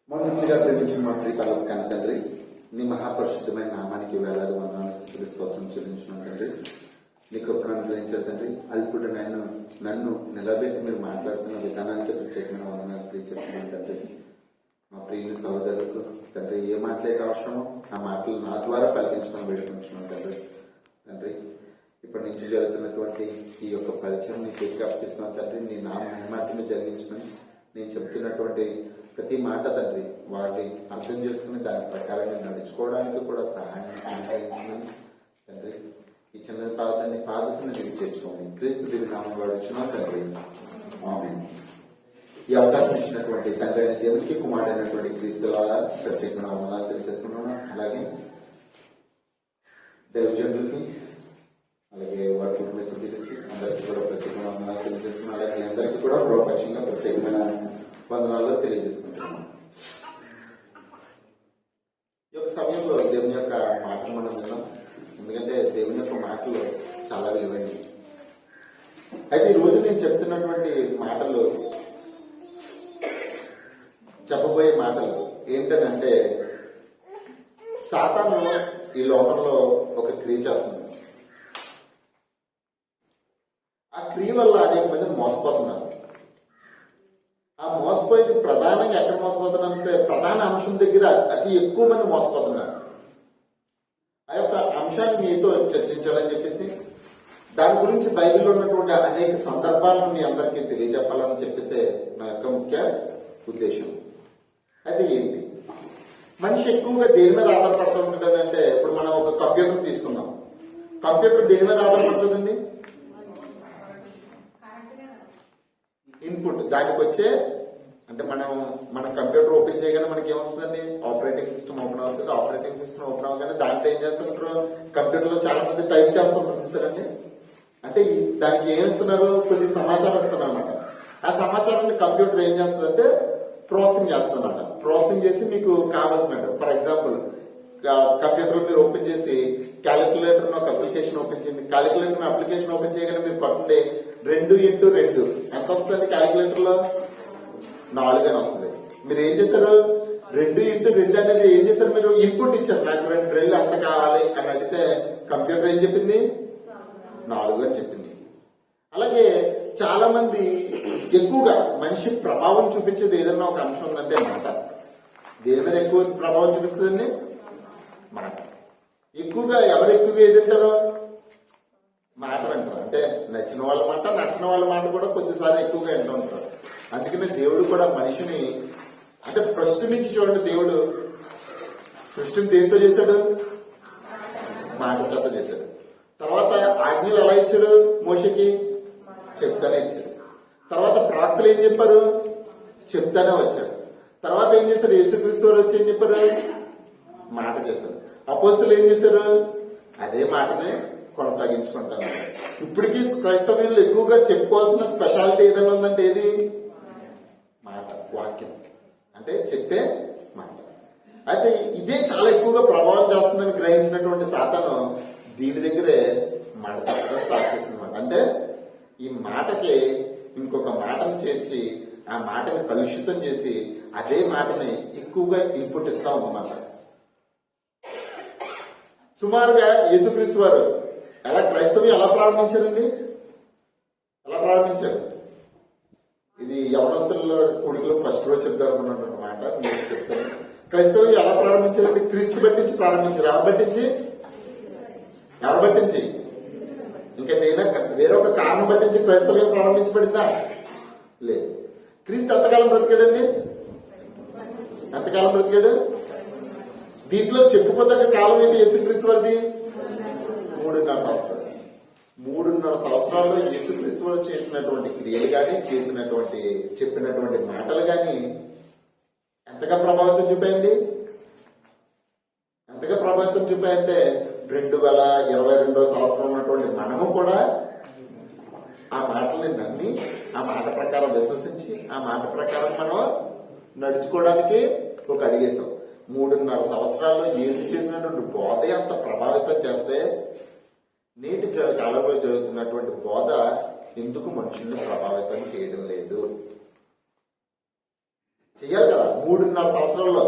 మౌనంగా ప్రేమించిన మా శ్రీకాళం కన్న తండ్రి, నీ మహాపరిశుద్ధమైన నామానికి వేలాది వందనాలు స్తుతులు స్తోత్రం చెల్లించున్నాను తండ్రి. నీ కృపను అనుగ్రహించారు తండ్రి. అల్పుడు నన్ను నిలబెట్టి మీరు మాట్లాడుతున్న విధానానికి ప్రత్యేకమైన వందనాలు తెలియజేస్తున్నాను తండ్రి. మా ప్రియులు సహోదరులకు తండ్రి ఏ మాటలైతే అవసరమో ఆ మాటలు నా ద్వారా పలికించడం వేడుకుంటున్నాను తండ్రి. తండ్రి, ఇప్పటి నుంచి జరుగుతున్నటువంటి ఈ యొక్క పరిచయం నీ చేతికి అప్పగిస్తున్నాను తండ్రి. నీ నా మహిమార్తమే జరిగించమని నేను చెప్తున్నటువంటి ప్రతి మాట తండ్రి వారిని అర్థం చేసుకుని దాని ప్రకారంగా నడుచుకోవడానికి కూడా సహాయం అనుగ్రహించమని తండ్రి ఈ చిన్న పాదాన్ని పాదశని నీకు చేర్చుకోండి. క్రీస్తు దివి నామం వాడుచున్నా తండ్రి, ఆమేన్. ఈ అవకాశం ఇచ్చినటువంటి తండ్రి అయిన దేవునికి, కుమారుడైనటువంటి క్రీస్తు ద్వారా ప్రత్యేకమైన వందనాలు తెలియజేసుకున్నాను. అలాగే దైవజనులకి, అలాగే వారి కుటుంబ సభ్యులకి అందరికీ కూడా ప్రత్యేకమైన వందనాలు తెలియజేస్తున్నాను. అలాగే అందరికీ కూడా పూర్వపక్షంగా ప్రత్యేకమైన వందనాలు తెలియజేసుకుంటున్నాను. ఈ యొక్క సమయంలో దేవుని యొక్క మాటలు మనం విన్నాం. ఎందుకంటే దేవుని యొక్క మాటలు చాలా విలువైనవి. అయితే ఈ రోజు నేను చెప్తున్నటువంటి మాటలు, చెప్పబోయే మాటలు ఏంటంటే, సాతాను ఈ లోకంలో ఒక క్రియ చేస్తుంది. ఆ క్రియ వల్ల అనేక మంది మోసపోతున్నారు. ఆ మోసపోయేది ప్రధానంగా ఎక్కడ మోసపోతున్నారంటే, ప్రధాన అంశం దగ్గర అతి ఎక్కువ మంది మోసపోతున్నారు. ఆ యొక్క అంశాన్ని మీతో చర్చించాలని చెప్పేసి, దాని గురించి బైబిల్లో ఉన్నటువంటి అనేక సందర్భాలను మీ అందరికీ తెలియజెప్పాలని చెప్పేసి నా యొక్క ముఖ్య ఉద్దేశం. అయితే ఏంటి, మనిషి ఎక్కువగా దేని మీద ఆధారపడుతూ ఉంటాడంటే, ఇప్పుడు మనం ఒక కంప్యూటర్ తీసుకున్నాం. కంప్యూటర్ దేని మీద ఆధారపడుతుందండి? ఇన్పుట్, దానికి వచ్చే అంటే మన కంప్యూటర్ ఓపెన్ చేయగానే మనకి ఏమొస్తుందండి? ఆపరేటింగ్ సిస్టమ్ ఓపెన్ అవుతుంది. ఆపరేటింగ్ సిస్టమ్ ఓపెన్ అవగానే దాంట్లో ఏం చేస్తుంటారు? కంప్యూటర్ లో చాలా మంది టైప్ చేస్తుంటారు చూసారండి. అంటే దానికి ఏం ఇస్తున్నారు? కొద్ది సమాచారం ఇస్తున్నారు అనమాట. ఆ సమాచారాన్ని కంప్యూటర్ ఏం చేస్తుందంటే ప్రాసెసింగ్ చేస్తుందన్నమాట. ప్రాసెసింగ్ చేసి మీకు కావాల్సినట్టు, ఫర్ ఎగ్జాంపుల్ కంప్యూటర్ మీరు ఓపెన్ చేసి క్యాలిక్యులేటర్ ఒక అప్లికేషన్ ఓపెన్ చేయండి. క్యాలిక్యులేటర్ అప్లికేషన్ ఓపెన్ చేయగానే మీరు పట్టుండే 2x2 ఎంత వస్తుంది? క్యాలిక్యులేటర్ లో 4 అని వస్తుంది. మీరు ఏం చేశారు? 2x2 అనేది ఏం చేశారు? మీరు ఇన్పుట్ ఇచ్చారు. నాకు 2 ఎంత కావాలి అని అడిగితే కంప్యూటర్ ఏం చెప్పింది? 4 అని చెప్పింది. అలాగే చాలా మంది ఎక్కువగా మనిషి ప్రభావం చూపించేది ఏదన్నా ఒక అంశం ఉందంటే మాట. దేని మీద ఎక్కువ ప్రభావం చూపిస్తుందండి? మాట. ఎక్కువగా ఎవరు ఎక్కువగా ఏదంటారో మాట వింటారు. అంటే నచ్చిన వాళ్ళ మాట, నచ్చిన వాళ్ళ మాట కూడా కొద్దిసార్లు ఎక్కువగా వింటూ ఉంటారు. అందుకనే దేవుడు కూడా మనిషిని, అంటే ఫస్ట్ నుంచి చూడండి, దేవుడు సృష్టిని దేంతో చేశాడు? మాట చేత చేశాడు. తర్వాత ఆజ్ఞలు ఎలా ఇచ్చాడు? మోషకి చెప్తానే ఇచ్చాడు. తర్వాత ప్రాక్తలు ఏం చెప్పారు? చెప్తానే వచ్చాడు. తర్వాత ఏం చేశారు? యేసుక్రీస్తు వారు వచ్చి ఏం చెప్పారు? మాట చేశారు. అపోస్తలులు ఏం చేశారు? అదే మాటనే కొనసాగించుకుంటాను. ఇప్పటికీ క్రైస్తవ్యంలో ఎక్కువగా చెప్పుకోవాల్సిన స్పెషాలిటీ ఏదైనా ఉందంటే ఏది? మాట, వాక్యం. అంటే చెప్పే మాట. అయితే ఇదే చాలా ఎక్కువగా ప్రభావం చేస్తుందని గ్రహించినటువంటి సాతాను దీని దగ్గరే మాట్లాడటం స్టార్ట్ చేసిందన్నమాట. అంటే ఈ మాటకి ఇంకొక మాటను చేర్చి ఆ మాటని కలుషితం చేసి అదే మాటని ఎక్కువగా ఇన్పుట్ ఇస్తా ఉందన్నమాట. సుమారుగా యేసుక్రీస్తు వారు క్రైస్తవ్యం ఎలా ప్రారంభించారండి? ఎలా ప్రారంభించారు? ఇది యవనస్తుల కూడికలో ఫస్ట్ రోజు చెప్తారు అనుకున్నటువంటి మాట నేను చెప్తాను. క్రైస్తవ్యం ఎలా ప్రారంభించారండి? క్రీస్తు బట్టించి ప్రారంభించారు. ఎవరు బట్టించి? ఎవరు బట్టించి? ఇంకా వేరొక కారణం బట్టించి క్రైస్తవ్యం ప్రారంభించబడిందా? లేదు. క్రీస్తు ఎంతకాలం బ్రతికాడండి? ఎంతకాలం బ్రతికాడు? దీంట్లో చెప్పుకోదగ్గ కాలం ఏంటి యేసుక్రీస్తు వారిది? 3.5 సంవత్సరాలు. 3.5 సంవత్సరాల్లో యేసుక్రీస్తు వారు చేసినటువంటి క్రియలు కానీ, చెప్పినటువంటి మాటలు కానీ ఎంతగా ప్రభావితం చూపాయండి? ఎంతగా ప్రభావితం చూపాయంటే 2022వ సంవత్సరం ఉన్నటువంటి మనము కూడా ఆ మాటల్ని నమ్మి, ఆ మాట ప్రకారం విశ్వసించి, ఆ మాట ప్రకారం మనం నడుచుకోవడానికి ఒక అడిగేశాం. 3.5 సంవత్సరాల్లో యేసు చేసినటువంటి బోధ అంత ప్రభావితం చేస్తే నేటి కాలంలో జరుగుతున్నటువంటి బోధ ఎందుకు మనుషుల్ని ప్రభావితం చేయడం లేదు? చెయ్యాలి కదా. 3.5 సంవత్సరాల్లో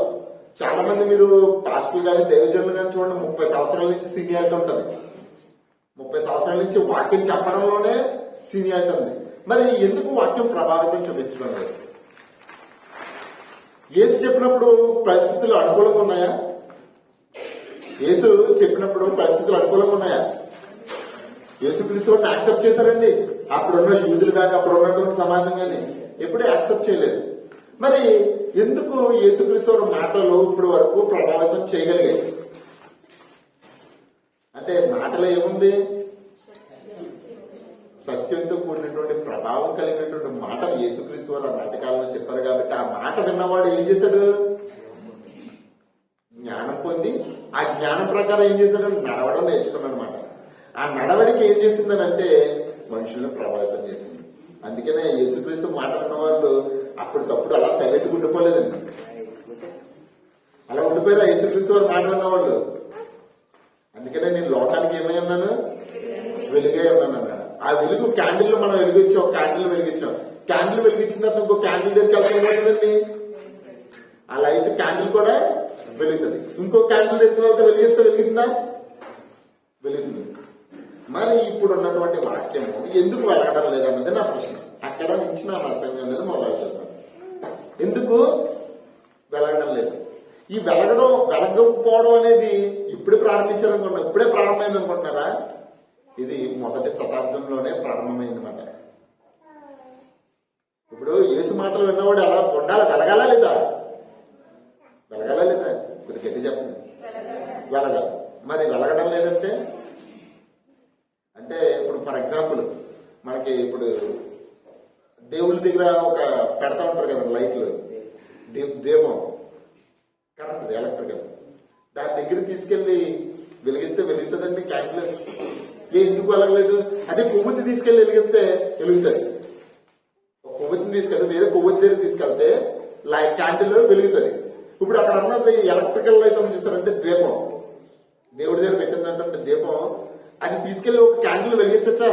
చాలా మంది మీరు పాస్టర్లు కానీ దైవజనులు కానీ చూడండి, 30 సంవత్సరాల నుంచి సీనియారిటీ ఉంటుంది. 30 సంవత్సరాల నుంచి వాక్యం చెప్పడంలోనే సీనియారిటీ ఉంది. మరి ఎందుకు వాక్యం ప్రభావితం చూపించడం లేదు? యేసు చెప్పినప్పుడు పరిస్థితులు అనుకూలంగా ఉన్నాయా? యేసు చెప్పినప్పుడు పరిస్థితులు అనుకూలంగా ఉన్నాయా? యేసుక్రీస్తు యాక్సెప్ట్ చేశారండి. అప్పుడున్న యూదులు కానీ అప్పుడు ఉన్నటువంటి సమాజం కానీ ఎప్పుడూ యాక్సెప్ట్ చేయలేదు. మరి ఎందుకు యేసుక్రీస్తు మాటలు ఇప్పుడు వరకు ప్రభావితం చేయగలిగాయి? అంటే మాటలో ఏముంది? సత్యంతో కూడినటువంటి ప్రభావం కలిగినటువంటి మాటలు యేసుక్రీస్తు వారు ఆ నాటకాలలో చెప్పారు. కాబట్టి ఆ మాట విన్నవాడు ఏం చేశాడు? జ్ఞానం పొంది ఆ జ్ఞానం ప్రకారం ఏం చేశాడు? నడవడం నేర్చుకున్నాడు అనమాట. ఆ నడవడికి ఏం చేసిందనంటే మనుషులను ప్రభావితం చేసింది. అందుకనే యేసుక్రీస్తు మాట విన్న వాళ్ళు అప్పటికప్పుడు అలా సైలెంట్గా ఉండిపోలేదండి. అలా ఉండిపోయారా యేసుక్రీస్తు వారు మాట విన్న వాళ్ళు? అందుకనే నేను లోకానికి ఏమై ఉన్నాను? వెలుగే ఉన్నాను అన్నాడు. ఆ వెలుగు క్యాండిల్ మనం వెలిగించాం, క్యాండిల్ వెలిగించాం. క్యాండిల్ వెలిగించిన తర్వాత ఇంకో క్యాండిల్ దగ్గరికి వెళ్తుందండి. ఆ లైట్ క్యాండిల్ కూడా వెలుగుతుంది. ఇంకో క్యాండిల్ దగ్గర వెళ్తే వెలిగిస్తే వెలిగిందా? వెలుగుతుంది. మరి ఇప్పుడు ఉన్నటువంటి వాక్యము ఎందుకు వెలగడం లేదన్నది నా ప్రశ్న. అక్కడ నుంచి నా ప్రసంగం అనేది మొదలవుతుంది. ఎందుకు వెలగడం లేదు? ఈ వెలగకపోవడం అనేది ఇప్పుడే ప్రారంభించారనుకుంటున్నా, ఇప్పుడే ప్రారంభమైంది అనుకుంటున్నారా? ఇది మొదటి శతాబ్దంలోనే ప్రారంభమైందన్నమాట. ఇప్పుడు యేసు మాటలు విన్నవాడు అలా ఉండాలి, వెలగాలా లేదా? వెలగాలా లేదా? కొద్ది గట్టి చెప్పండి. వెలగాలి. మరి వెలగడం లేదంటే అంటే ఇప్పుడు ఫర్ ఎగ్జాంపుల్ మనకి ఇప్పుడు దేవుళ్ళ దగ్గర ఒక పెడతా ఉంటారు కదా లైట్లు, దీపం, కరెంట్, ఎలక్ట్రికల్. దాని దగ్గర తీసుకెళ్లి వెలిగిస్తే వెలుగుతుందండి క్యాండిల్. ఎందుకు వెలగలేదు? అదే కొవ్వొత్తి తీసుకెళ్లి వెలిగిస్తే వెలుగుతుంది. ఒక కొవ్వొత్తిని తీసుకెళ్తే వేరే కొవ్వొత్తి దగ్గర తీసుకెళ్తే క్యాండిల్ వెలుగుతుంది. ఇప్పుడు అక్కడ అన్నది ఎలక్ట్రికల్ ఐటమ్ చూస్తారంటే దీపం, దేవుడి దగ్గర పెట్టిందంటే దీపం, అది తీసుకెళ్లి ఒక క్యాండిల్ వెలిగించచ్చా?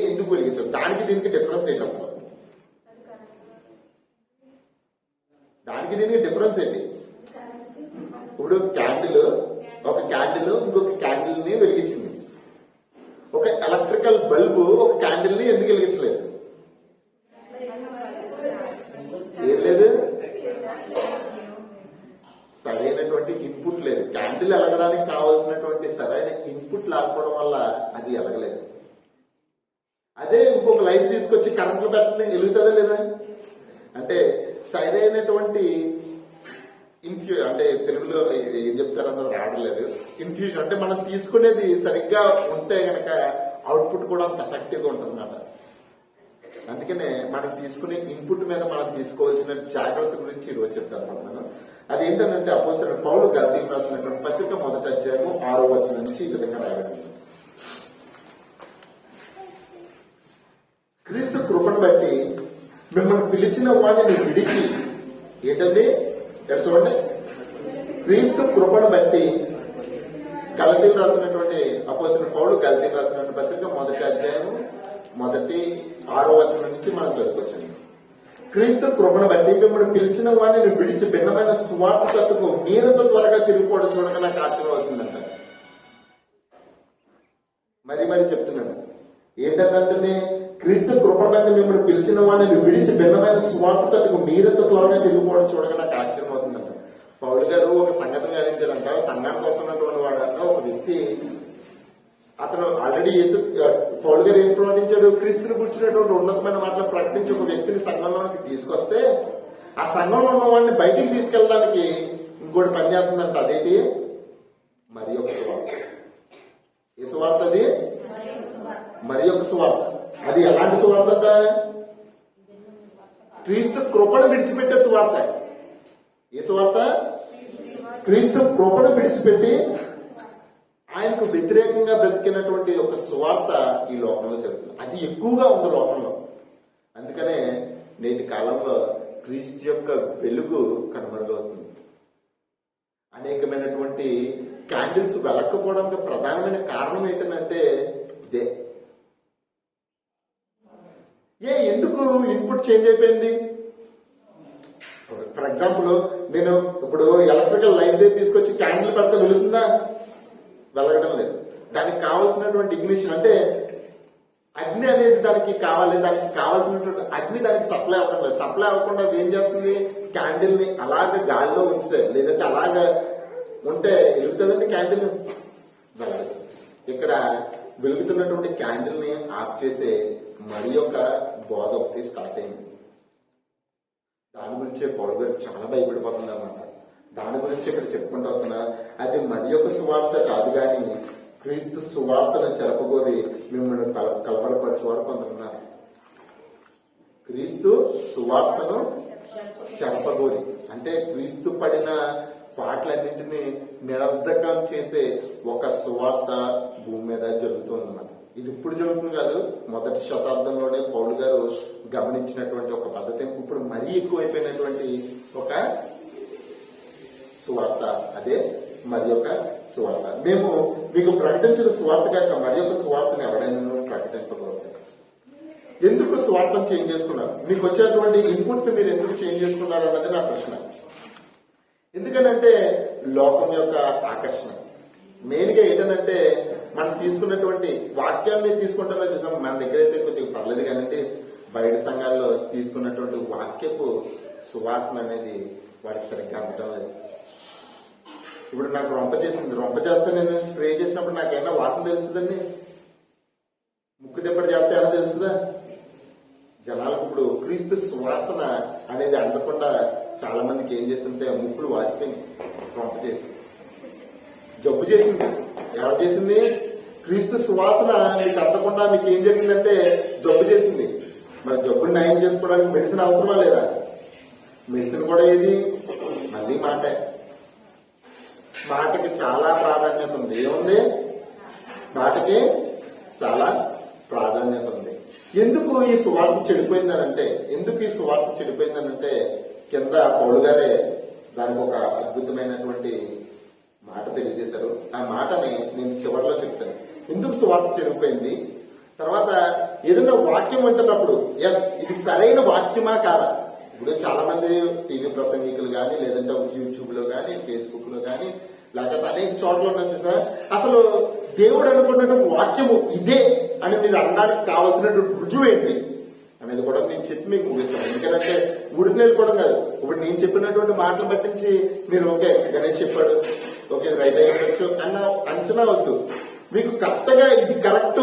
ఎందుకు వెలిగించదు? దానికి దీనికి డిఫరెన్స్ ఏంటి అసలు? దానికి దీనికి డిఫరెన్స్ ఏంటి? ఇప్పుడు ఒక క్యాండిల్ ఇంకొక క్యాండిల్ ని వెలిగించింది. ఒక ఎలక్ట్రికల్ బల్బు ఒక క్యాండిల్ ని ఎందుకు వెలిగించలేదు? ఏం లేదు, సరైనటువంటి ఇన్పుట్ లేదు. క్యాండిల్ ఎలగడానికి కావాల్సినటువంటి సరైన ఇన్పుట్ లేకపోవడం వల్ల అది ఎలగలేదు. అదే ఇంకొక లైట్ తీసుకొచ్చి కరెంట్లో పెట్టిన వెలుగుతుందా లేదా? అంటే సరైనటువంటి అంటే తెలుగులో ఏం చెప్తారన్నది రావట్లేదు. ఇన్ఫ్యూజన్ అంటే మనం తీసుకునేది సరిగ్గా ఉంటే గనక అవుట్పుట్ కూడా అంత ఎఫెక్టివ్గా ఉంటుంది అన్నమాట. అందుకనే మనం తీసుకునే ఇన్పుట్ మీద మనం తీసుకోవాల్సిన జాగ్రత్త గురించి ఈరోజు చెప్తాను నేను. అదేంటంటే అపోస్తలుడైన పౌలు గలతీయులకు రాసినటువంటి పత్రిక 1వ అధ్యాయము 6వ వచనం నుంచి ఈ విధంగా రాయబడింది. క్రీస్తు కృపను బట్టి మిమ్మల్ని పిలిచిన వాడిని విడిచి, ఏంటండి ఇక్కడ చూడండి, క్రీస్తు కృపను బట్టి గలతీయులకు రాసినటువంటి అపోస్తలుడైన పౌలు గలతీయులకు రాసినటువంటి పత్రిక 1వ అధ్యాయము 6వ వచనం నుంచి మనం చదువుకొచ్చాము. క్రీస్తు కృపను బట్టి మిమ్మల్ని పిలిచిన వాడిని విడిచి భిన్నమైన సువార్త తట్టుకు మీరంత త్వరగా తిరిగిపోవడం చూడగా నాకు ఆశ్చర్యం అవుతుందంట. మరి చెప్తున్నాను ఏంటంటే, క్రీస్తు కృపను బట్టి మిమ్మల్ని పిలిచిన వాడిని విడిచి భిన్నమైన సువార్త తట్టుకు మీరంత త్వరగా తిరిగిపోవడం చూడగా నాకు ఆశ్చర్యం అవుతుందంట. పౌలు గారు ఒక సంగతిని గణించారంట. సంఘానికి వస్తున్నటువంటి వాడంట ఒక వ్యక్తి, అతను ఆల్రెడీ పౌలు గారు ఏం ప్రకటించాడు? క్రీస్తుని కూర్చున్నటువంటి ఉన్నతమైన మాటలు ప్రకటించి ఒక వ్యక్తిని సంఘంలోనికి తీసుకొస్తే ఆ సంఘంలో ఉన్న వాడిని బయటికి తీసుకెళ్ళడానికి ఇంకోటి పని చేస్తుందంట. అదేంటి? మరి ఒక సువార్త. ఏ సువార్త అది? మరి ఒక సువార్త. అది ఎలాంటి సువార్త అంట? క్రీస్తు కృపను విడిచిపెట్టే సువార్త. ఏ సువార్త? క్రీస్తు కృపను విడిచిపెట్టి ఆయనకు వ్యతిరేకంగా బ్రతికినటువంటి ఒక సువార్త ఈ లోకంలో జరుగుతుంది. అది ఎక్కువగా ఉంది లోకంలో. అందుకనే నేటి కాలంలో క్రీస్తు యొక్క వెలుగు కనుమరుగవుతుంది. అనేకమైనటువంటి క్యాండిల్స్ వెలక్కపోవడానికి ప్రధానమైన కారణం ఏంటంటే ఇదే. ఎందుకు ఇన్పుట్ చేంజ్ అయిపోయింది? ఫర్ ఎగ్జాంపుల్ నేను ఇప్పుడు ఎలక్ట్రికల్ లైట్ తీసుకొచ్చి క్యాండిల్ పెడితే వెలుగుతుందా? వెలగడం లేదు. దానికి కావాల్సినటువంటి ఇగ్నిషన్ అంటే అగ్ని అనేది దానికి కావాలి. దానికి కావాల్సినటువంటి అగ్ని దానికి సప్లై అవ్వడం లేదు. సప్లై అవ్వకుండా ఏం చేస్తుంది? క్యాండిల్ ని అలాగ గాలిలో ఉంచితే, లేదంటే అలాగ ఉంటే వెలుగుతుందండి క్యాండిల్? వెళ్ళదు. ఇక్కడ వెలుగుతున్నటువంటి క్యాండిల్ ని ఆఫ్ చేసే మరి ఒక బోధ ఒకటి స్టార్ట్ అయింది. దాని గురించే పౌలు గారు చాలా భయపడిపోతుంది అన్నమాట. దాని గురించి ఇక్కడ చెప్పుకుంటూ వస్తున్నా. అది మరి ఒక సువార్త కాదు కానీ క్రీస్తు సువార్తను చెరపగోరి మిమ్మల్ని కలవరపరచేవారు కొందరున్నారు. క్రీస్తు సువార్తను చెరపగోరి అంటే క్రీస్తు పడిన పాటలన్నింటినీ నిరర్ధకం చేసే ఒక సువార్త భూమి మీద జరుగుతుందన్నమాట. ఇది ఇప్పుడు జరుగుతుంది కాదు, మొదటి శతాబ్దంలోనే పౌలు గారు గమనించినటువంటి ఒక పద్ధతి. ఇప్పుడు మరీ ఎక్కువైపోయినటువంటి ఒక సువార్త, అదే మరి యొక్క సువార్త. మేము మీకు ప్రకటించిన సువార్త కాక మరి యొక్క సువార్తను ఎవరైనా ప్రకటించకూడదు. ఎందుకు సువార్తను చేంజ్ చేసుకున్నారు? మీకు వచ్చేటువంటి ఇన్పుట్ మీరు ఎందుకు చేంజ్ చేసుకున్నారు అన్నది నా ప్రశ్న. ఎందుకంటే లోకం యొక్క ఆకర్షణ మెయిన్ గా ఏంటంటే మనం తీసుకున్నటువంటి వాక్యాన్ని తీసుకుంటారో చూసాం. మన దగ్గర అయితే కొద్దిగా పర్లేదు కానీ బయట సంఘాల్లో తీసుకున్నటువంటి వాక్యపు సువాసన అనేది వారికి సరిగ్గా అందటం లేదు. ఇప్పుడు నాకు రొంప చేసింది, రొంప చేస్తే నేను స్ప్రే చేసినప్పుడు నాకేమైనా వాసన తెలుస్తుందండి? ముక్కు దెబ్బటి చేస్తే ఏమైనా తెలుస్తుందా? జనాలకు ఇప్పుడు క్రీస్తు సువాసన అనేది అందకుండా చాలా మందికి ఏం చేస్తుంటే ముక్కులు వాసిపోయింది. రొంప చేసి జబ్బు చేసింది. ఎవరు చేసింది? క్రీస్తు సువాసన మీకు అందకుండా మీకు ఏం జరిగిందంటే జబ్బు చేసింది. మరి జబ్బుని నయం చేసుకోవడానికి మెడిసిన్ అవసరమా లేదా? మెడిసిన్ కూడా ఏది? మళ్ళీ మాటే. మాటకి చాలా ప్రాధాన్యత ఉంది. ఏముంది? మాటకి చాలా ప్రాధాన్యత ఉంది. ఎందుకు ఈ సువార్త చెడిపోయిందనంటే కింద పౌలు గారే దానికి ఒక అద్భుతమైనటువంటి మాట తెలియజేశారు. ఆ మాటని నేను చివరిలో చెప్తాను. ఎందుకు సువార్త చెడిపోయింది, తర్వాత ఏదైనా వాక్యం వింటున్నప్పుడు ఇది సరైన వాక్యమా కాదా? ఇప్పుడు చాలా మంది టీవీ ప్రసంగికులు కానీ, లేదంటే యూట్యూబ్ లో కానీ, ఫేస్బుక్ లో కానీ, లేకపోతే అనేక చోట్ల ఉన్నా సార్, అసలు దేవుడు అనుకున్నటువంటి వాక్యము ఇదే అని మీరు అనడానికి కావాల్సినటువంటి రుజువు ఏంటి అనేది కూడా నేను చెప్పి మీకు ముగిస్తాను. ఎందుకంటే ఉడికి నేర్చుకోవడం కాదు. ఇప్పుడు నేను చెప్పినటువంటి మాటలు పట్టించి మీరు ఓకే గణేష్ చెప్పాడు, ఓకే రైట్ అయ్యొచ్చు అన్న అంచనా వద్దు. మీకు కరెక్ట్గా ఇది కరెక్ట్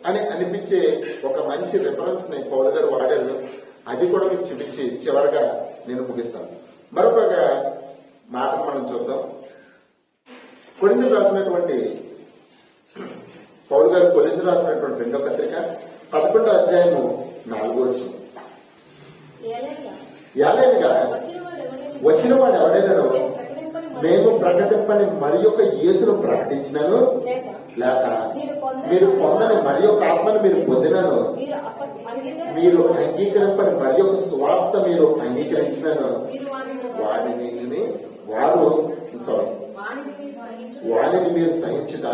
అని అనిపించే ఒక మంచి రిఫరెన్స్ ని పౌలు గారు వాడారు. అది కూడా మీకు చూపించి చివరిగా నేను ముగిస్తాను. మరొక మాట మనం చూద్దాం. కొరింథీయులకు రాసినటువంటి పౌలు గారు కొరింథీయులకు రాసినటువంటి 2వ పత్రిక 11వ అధ్యాయము 4వ వచనం. ఏలైనగా వచ్చిన వాడు ఎవడైనాను మేము ప్రకటింపని మరి యొక్క యేసును ప్రకటించినను, లేక మీరు పొందని మరి యొక్క ఆత్మను మీరు పొందినను, మీరు అంగీకరింపని మరి యొక్క స్వార్థ మీరు అంగీకరించినను, వారిని మీరు సహించుట.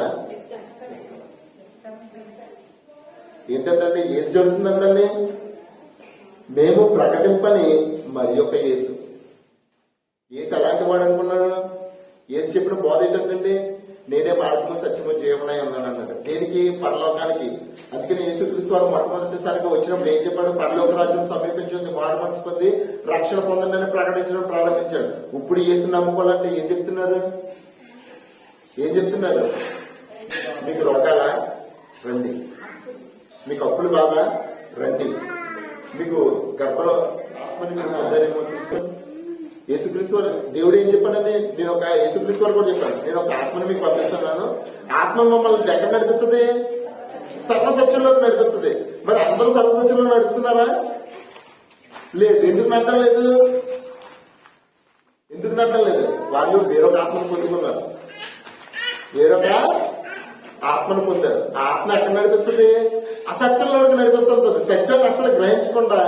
ఏంటంటే ఏది జరుగుతుందంటే మేము ప్రకటింపని మరి యొక్క యేసు. యేసు అలాంటి వాడు అనుకున్నాను. యేసు చెప్పిన బోధ ఏంటంటే నేనే మార్గము సత్యము జీవనై ఉన్నాను అన్నాడు. దేనికి? పరలోకానికి. అందుకని యేసుక్రీస్తు వారు మొట్టమొదటిసారిగా వచ్చినప్పుడు ఏం చెప్పాడు? పరలోక రాజ్యం సమీపించింది, మారు మనసు పొంది రక్షణ పొందని ప్రకటించడం ప్రారంభించాడు. ఇప్పుడు యేసు నమ్ముకోవాలంటే ఏం చెప్తున్నారు? మీకు రోగాలా? రండి. మీకు అప్పులు బాగా? రండి. మీకు గర్భంలో యేసుక్రీస్తు వారు దేవుడు ఏం చెప్పాడని యేసుక్రీస్తు వారు కూడా చెప్పాడు, నేను ఒక ఆత్మని మీకు పంపిస్తున్నాను. ఆత్మ మమ్మల్ని ఎక్కడ నడిపిస్తుంది? సర్వసత్యంలోకి నడిపిస్తుంది. మరి అందరూ సర్వసత్యంలో నడుస్తున్నారా? లేదు. ఎందుకు నడటం లేదు? వాళ్ళు వేరొక ఆత్మను పొందుకున్నారు, వేరొక ఆత్మను పొందారు. ఆ ఆత్మ ఎక్కడ నడిపిస్తుంది? అసత్యంలోకి నడిపిస్తుంటుంది. సత్యాన్ని అసలు గ్రహించకుండా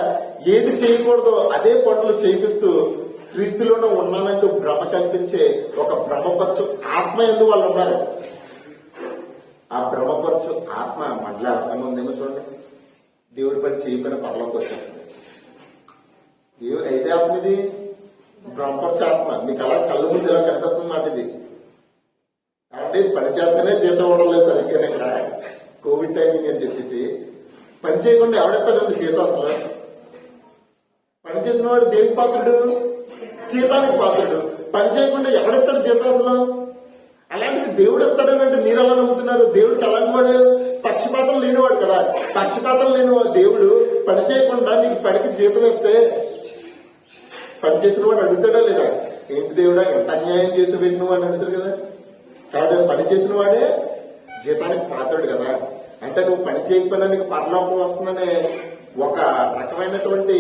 ఏది చేయకూడదో అదే పనులు చేయిస్తూ క్రీస్తులోనే ఉన్నానంటూ భ్రమ కల్పించే ఒక భ్రమపరచు ఆత్మ ఎందు వాళ్ళు ఉన్నారు. ఆ భ్రమపరచు ఆత్మ మళ్ళీ అర్థంగా ఉందేమో చూడండి. దేవుడి పని చేయకపోయినా పరలోకి వచ్చేస్తుంది. దేవుడు అయితే ఆత్మ ఇది భ్రమపరచు ఆత్మ. మీకు అలా కళ్ళు ముందు ఇలా కనిపిస్తుంది మాట ఇది. కాబట్టి పని చేస్తేనే జీతం ఇవ్వడం లేదు సరిగ్గా. ఇక్కడ కోవిడ్ టైమింగ్ అని చెప్పేసి పని చేయకుండా ఎవడెత్తాడండి జీతం? అసలు పని చేసిన వాడు దేనికి పాత్రుడు? జీతానికి పాత్రుడు. పని చేయకుండా ఎవడెత్తాడు జీతం అసలు? అలాంటిది దేవుడు ఎత్తాడనంటే మీరు ఎలా నమ్ముతున్నారు? దేవుడికి అలాంటి వాడు పక్షపాతం లేనివాడు కదా. పక్షపాతం లేనివాడు దేవుడు పని చేయకుండా నీకు పనికి జీతం వేస్తే పని చేసిన వాడు అడుగుతాడా లేదా? ఏంటి దేవుడా ఎంత అన్యాయం చేసి పెట్టు నువ్వు అని అడుగుతాడు కదా. కాబట్టి పని చేసిన వాడే జీతానికి పాత్రుడు కదా. అంటే నువ్వు పని చేయకపోయినా నీకు పరలోకం వస్తుందనే ఒక రకమైనటువంటి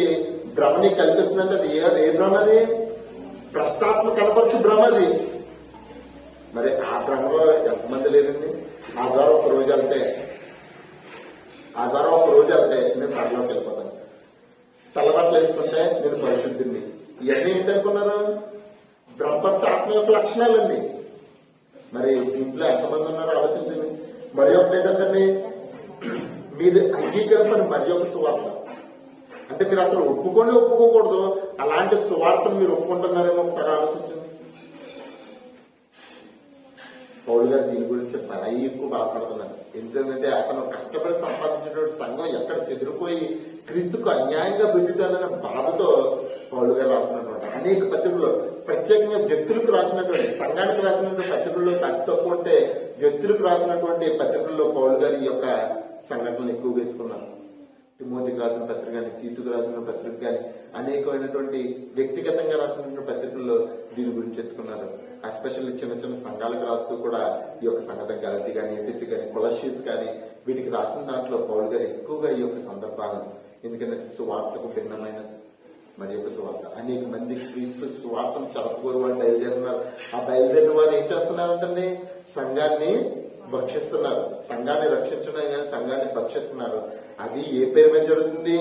భ్రమని కల్పిస్తుందంటే అది ఏ భ్రమ? అది భ్రష్టాత్మ కనపరచు భ్రమ అది. మరి ఆ భ్రమలో ఎంతమంది లేరండి? ఆ ద్వారా ఒక రోజు వెళ్తే నేను పరలోకి వెళ్ళిపోతాను, తెల్లబట్టలు వేసుకుంటే నేను పరిశుద్ధిని. ఇవన్నీ ఏంటనుకున్నారు? భ్రమపరచు ఆత్మ యొక్క లక్షణాలండి. మరి దీంట్లో ఎంతమంది ఉన్నారో ఆలోచించండి. మరి ఒకటి ఏంటంటే మీరు అంగీకరింపని మరి ఒక సువార్త అంటే మీరు అసలు ఒప్పుకోకూడదు. అలాంటి సువార్తను మీరు ఒప్పుకుంటున్నారేమో ఒకసారి ఆలోచించండి. పౌలు గారు దీని గురించి మరీ ఎక్కువ బాధపడుతున్నారు. ఎందుకంటే అతను కష్టపడి సంపాదించినటువంటి సంఘం ఎక్కడ చెదిరిపోయి క్రీస్తుకు అన్యాయంగా బతుకుతానన్న బాధతో పౌలు గారు రాసినటువంటి అనేక పత్రికల్లో, ప్రత్యేకంగా వ్యక్తులకు రాసినటువంటి, సంఘానికి రాసినటువంటి పత్రికల్లో అతి తక్కువ ఉంటే వ్యక్తులకు రాసినటువంటి పత్రికల్లో పౌలు గారి యొక్క సంఘటనలు ఎక్కువగా ఎత్తుకున్నారు. తిమోతికి రాసిన పత్రిక కానీ, తీతుకు రాసిన పత్రిక కానీ, అనేకమైనటువంటి వ్యక్తిగతంగా రాసినటువంటి పత్రికల్లో దీని గురించి ఎత్తుకున్నారు. ఎస్పెషల్లీ చిన్న చిన్న సంఘాలకు రాస్తూ కూడా ఈ యొక్క సంఘటన గలతీ కానీ, ఎఫెసీ కానీ, కొలస్సీస్ కానీ వీటికి రాసిన దాంట్లో పౌలు గారు ఎక్కువగా ఈ యొక్క సందర్భాలను, ఎందుకంటే సువార్తకు భిన్నమైన మరి యొక్క సువార్త, అనేక మంది క్రీస్తు సువార్తను చదవకూరు వాళ్ళు బయలుదేరున్నారు. ఆ బయలుదేరిన వారు ఏం చేస్తున్నారంటే సంఘాన్ని భక్షిస్తున్నారు. సంఘాన్ని రక్షించడం కానీ సంఘాన్ని భక్షిస్తున్నారు. అది ఏ పేరు మీద జరుగుతుంది?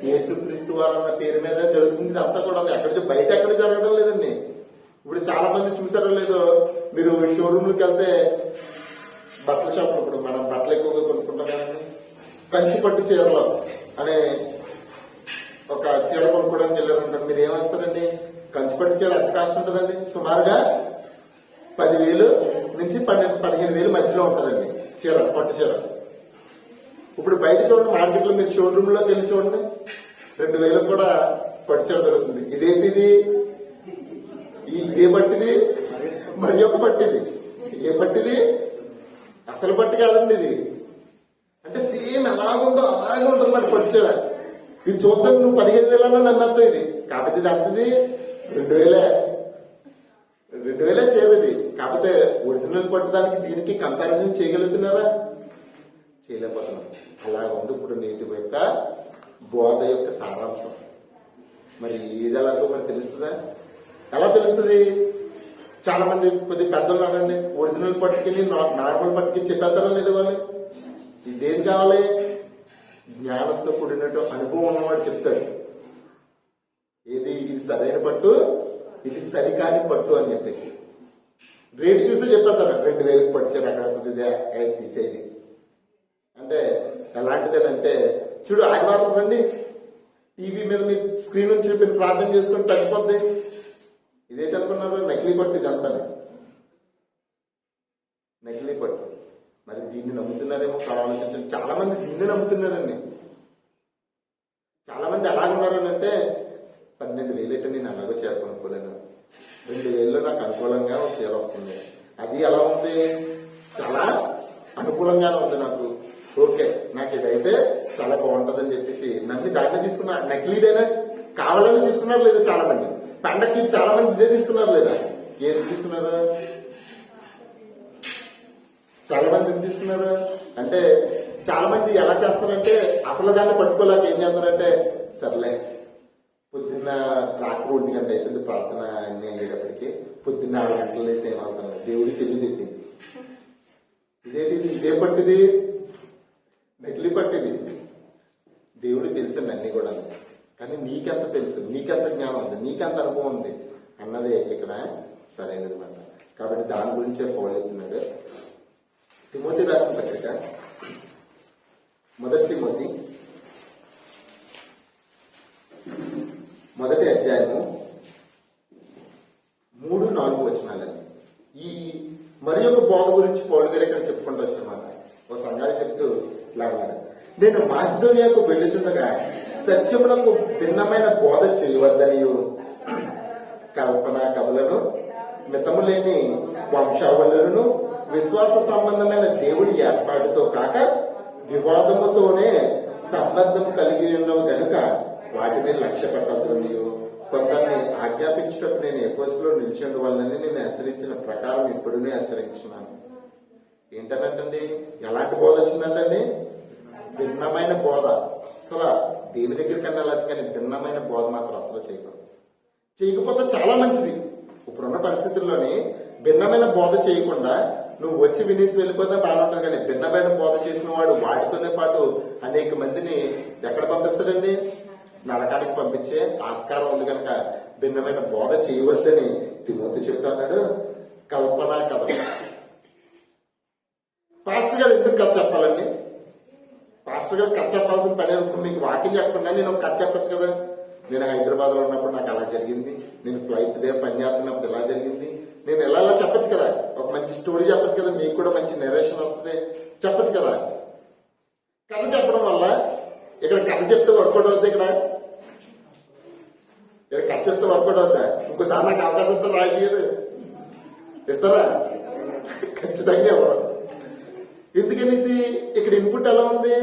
యేసుక్రీస్తు వారు అన్న పేరు మీద జరుగుతుంది. అంతా కూడా ఎక్కడ బయట ఎక్కడ జరగడం లేదండి. ఇప్పుడు చాలా మంది చూసారో లేదో, మీరు షోరూమ్లకు వెళ్తే బట్టల షాపులు, ఇప్పుడు మనం బట్టలు ఎక్కువగా కొనుక్కుంటాం కదండి, కంచిపట్టు చీరలు అనే ఒక చీర కొనుక్కోవడానికి వెళ్ళారంటారు. మీరు ఏమేస్తారండి? కంచిపట్టు చీర ఎంత కాస్ట్ ఉంటుందండి? సుమారుగా 10,000 నుంచి 15,000 మధ్యలో ఉంటుందండి చీర, పట్టు చీర. ఇప్పుడు బయట చూడండి, మార్కెట్లో మీరు షోరూమ్ లోకి వెళ్ళి చూడండి, 2,000 కూడా పట్టు చీర దొరుకుతుంది. ఇదేంటిది? ఏ పట్టిది? మరి ఒక పట్టిది. ఏ పట్టిది? అసలు పట్టి కాదండి ఇది. అంటే సేమ్ ఎలాగుందో అలాగే ఉంటుంది మరి పట్టు చీర. ఇది చూద్దాం, నువ్వు 15,000 నమ్మేస్తావు. ఇది కాకపోతే ఇది అంతది 2,000 చేయలేదు. కాకపోతే ఒరిజినల్ పట్టుదానికి దీనికి కంపారిజన్ చేయగలుగుతున్నారా? చేయలేకపోతున్నాం. అలా ఉంది ఇప్పుడు నేటి యొక్క బోధ యొక్క సారాంశం. మరి ఏది ఎలాగో మరి తెలుస్తుందా? ఎలా తెలుస్తుంది? చాలా మంది కొద్ది పెద్దలు ఉన్నారండి, ఒరిజినల్ పట్టుకి నార్మల్ పట్టుకి చెప్పేస్తారా లేదు వాళ్ళు? ఇదేం కావాలి? జ్ఞానంతో కూడినట్టు అనుభవం ఉన్నవాడు చెప్తాడు, ఏది ఇది సరైన పట్టు, ఇది సరికాని పట్టు అని చెప్పేసి. రేటు చూసి చెప్పేస్తారు, 2,000 పట్టించారు అక్కడ తీసేది. అంటే ఎలాంటిదేనంటే చూడు, ఆదివారం రండి, టీవీ మీద మీ స్క్రీన్ నుంచి మీరు ప్రార్థన చేసుకుని తగ్గిపోద్ది. ఇదేంటనుకున్నారు? నకిలీ పట్టు. ఇదంతా నకిలీ పట్టు. మరి దీన్ని నమ్ముతున్నారేమో ఆలోచించండి. చాలా మంది దీన్ని నమ్ముతున్నారండి. చాలా మంది ఎలాగున్నారనంటే 12,000 నేను అలాగో చీర కొనుక్కోలేను, 2,000 నాకు అనుకూలంగా ఒక చీర వస్తుంది. అది ఎలా ఉంది? చాలా అనుకూలంగానే ఉంది నాకు. ఓకే, నాకు ఇదైతే చాలా బాగుంటదని చెప్పేసి నమ్మి దాన్ని తీసుకున్నారు. నకిలీదైనా కావాలని తీసుకున్నారు లేదా? చాలా మంది పండక్కి చాలా మంది ఇదే తీసుకున్నారు లేదా? ఏది తీసుకున్నారు? చాలా మంది ఏం తీసుకున్నారు అంటే, చాలా మంది ఎలా చేస్తారంటే అసలు దాన్ని పట్టుకోలేక ఏం చేస్తారంటే, సర్లే పొద్దున్న రాత్రి 1 గంట అవుతుంది ప్రార్థన అన్ని అయ్యేటప్పటికి, పొద్దున్న 6 గంటలు వేసి ఏమవుతాను దేవుడికి తెలియదు. ఇదే పట్టిది, నకిలీ పట్టిది. దేవుడికి తెలిసింది అన్ని కూడా. కానీ నీకెంత తెలుసు, నీకెంత జ్ఞానం ఉంది, నీకెంత అనుభవం ఉంది అన్నదే ఇక్కడ సరైనది మాట. కాబట్టి దాని గురించే పౌలు చెప్తున్నాడు. తిమోతి రాసిన పత్రిక మొదటి తిమోతి 1వ అధ్యాయము 3-4 వచనాలండి. ఈ మరి ఒక బోధ గురించి పౌలు గారు ఇక్కడ చెప్పుకుంటూ వచ్చామాట. ఓ సంఘాలు చెప్తూ ఇలా అన్నాడు, నేను మాసిదోనియాకు వెళ్ళుచుండగా సత్యములకు భిన్నమైన బోధ చేయవద్దనియు కల్పన కథలను మితము లేని వంశావళులను విశ్వాస సంబంధమైన దేవుని ఏర్పాటుతో కాక వివాదముతోనే సంబంధం కలిగి ఉండవు గనుక వాటిని లక్ష్య పెట్టద్దు. కొందరిని ఆజ్ఞాపించేటప్పుడు నేను ఎఫెసులో నిలిచి వాళ్ళని నేను హెచ్చరించిన ప్రకారం ఇప్పుడునే హెచ్చరించున్నాను. ఏంటంటే ఎలాంటి బోధ వచ్చిందంటే భిన్నమైన బోధ. అసలు దేని దగ్గరికి వెళ్ళచ్చు, కానీ భిన్నమైన బోధ మాత్రం అసలు చేయకూడదు. చేయకపోతే చాలా మంచిది. ఇప్పుడున్న పరిస్థితుల్లోని భిన్నమైన బోధ చేయకుండా నువ్వు వచ్చి వినేసి వెళ్ళిపోతే బాగుంటుంది. కానీ భిన్నమైన బోధ చేసిన వాడు వాటితోనే పాటు అనేక మందిని ఎక్కడ పంపిస్తాడండి? నరకానికి పంపించే ఆస్కారం ఉంది. కనుక భిన్నమైన బోధ చేయవద్దని తిమోతి చెప్తున్నాడు. కల్పన కథ. పాస్టర్ గారు ఎందుకు కథ చెప్పాలండి? పాస్టర్ గారు కథ చెప్పాల్సిన పని అనుకుంటే మీకు వాకింగ్ చెప్పకుండా నేను ఒక కథ చెప్పచ్చు కదా. నేను హైదరాబాద్ లో ఉన్నప్పుడు నాకు అలా జరిగింది, నేను ఫ్లైట్ దగ్గర పని చేస్తున్నప్పుడు ఇలా జరిగింది, నేను ఎలా చెప్పచ్చు కదా. ఒక మంచి స్టోరీ చెప్పచ్చు కదా, మీకు కూడా మంచి నెరేషన్ వస్తుంది, చెప్పచ్చు కదా. కథ చెప్పడం వల్ల ఇక్కడ కథ చెప్తే వర్కౌట్ అవుతుంది. ఇక్కడ కథ చెప్తే వర్కౌట్ అవుతా. ఇంకోసారి నాకు అవకాశం ఇస్తారు, రాజకీయాలు ఇస్తారా? ఖచ్చితంగా ఇవ్వరు. ఎందుకనేసి ఇక్కడ ఇన్పుట్ ఎలా ఉంది?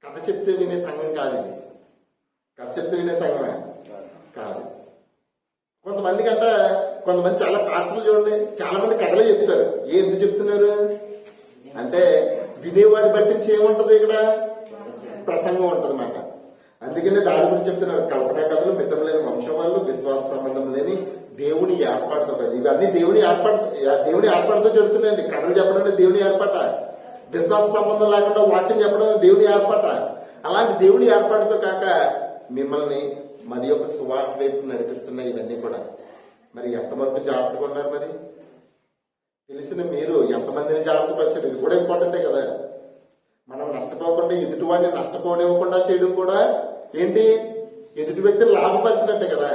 కథ చెప్తే వినే సంఘం కాదు ఇది. కథ చెప్తే వినే సంఘమే కాదు. కొంతమంది చాలా పాస్టర్లు చూడండి, చాలా మంది కథలే చెప్తారు. ఎందుకు చెప్తున్నారు అంటే వినేవాడి బట్టి ఏముంటది? ఇక్కడ ప్రసంగం ఉంటది మాట. అందుకనే దాని గురించి చెప్తున్నారు. కల్పనా కథలు, మితం లేని వంశవాళ్ళు, విశ్వాస సంబంధం లేని దేవుని ఏర్పాటుతో కదా. ఇవన్నీ దేవుని ఏర్పాటుతో చెబుతున్నాయండి. కథలు చెప్పడం దేవుని ఏర్పాట. విశ్వాస సంబంధం లేకుండా వాక్యం చెప్పడం దేవుని ఏర్పాట. అలాంటి దేవుని ఏర్పాటుతో కాక మిమ్మల్ని మరి యొక్క సువార్త వైపు నడిపిస్తున్నాయి ఇవన్నీ కూడా. మరి ఎంతవరకు జాగ్రత్తగా ఉన్నారు? మరి తెలిసిన మీరు ఎంతమందిని జాగ్రత్త పరిచారు? ఇది కూడా ఇంపార్టెంటే కదా. మనం నష్టపోకుండా ఎదుటి వాడిని నష్టపోనివ్వకుండా చేయడం కూడా ఏంటి? ఎదుటి వ్యక్తిని లాభపరిచినట్టే కదా.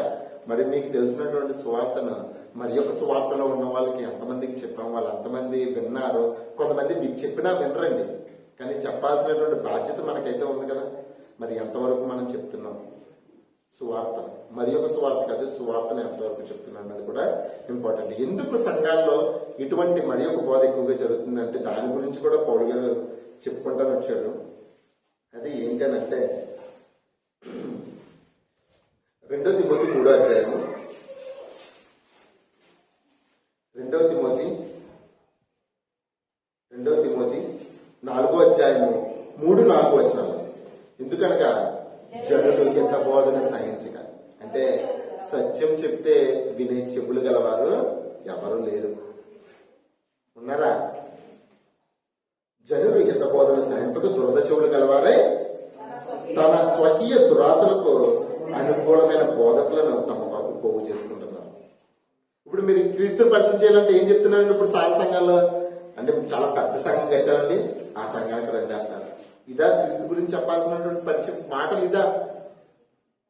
మరి మీకు తెలిసినటువంటి సువార్తను మరి యొక్క సువార్తలో ఉన్న వాళ్ళకి ఎంతమందికి చెప్పాం, వాళ్ళు ఎంతమంది విన్నారు? కొంతమంది మీకు చెప్పినా వినరండి, కానీ చెప్పాల్సినటువంటి బాధ్యత మనకైతే ఉంది కదా. మరి ఎంతవరకు మనం చెప్తున్నాం సువార్త? మరి ఒక సువార్త కాదు, సువార్తను ఎంతవరకు చెప్తున్నాం అన్నది కూడా ఇంపార్టెంట్. ఎందుకు సంఘాల్లో ఇటువంటి మరి ఒక బోధ ఎక్కువగా జరుగుతుందంటే దాని గురించి కూడా పౌలు గారు చెప్పుకుంటాను వచ్చాడు. అది ఏంటనంటే 2 తిమోతి 3వ అధ్యాయము 2 తిమోతి 4వ అధ్యాయము 3-4 వచనాలు. ఎందుకనగా జనులు ఎంత బోధన సహించక, అంటే సత్యం చెప్తే వినే చెవులు గలవారు ఎవరు లేరు. ఉన్నారా? జనులు ఎంత బోధన సహింపక దురద చెవులు గలవారే తమ స్వకీయ దురాశలకు అనుకూలమైన బోధకులను తమ కొరకు పోగు చేసుకుంటున్నారు. ఇప్పుడు మీరు క్రీస్తు పరిచయం చేయాలంటే ఏం చెప్తున్నారండి? ఇప్పుడు సాయ సంఘాల్లో అంటే చాలా పెద్ద సంఘం కట్టాలండి, ఆ సంఘానికి రండి అంటారు. ఇదా క్రీస్తు గురించి చెప్పాల్సినటువంటి పరిచయం మాటలు? ఇదా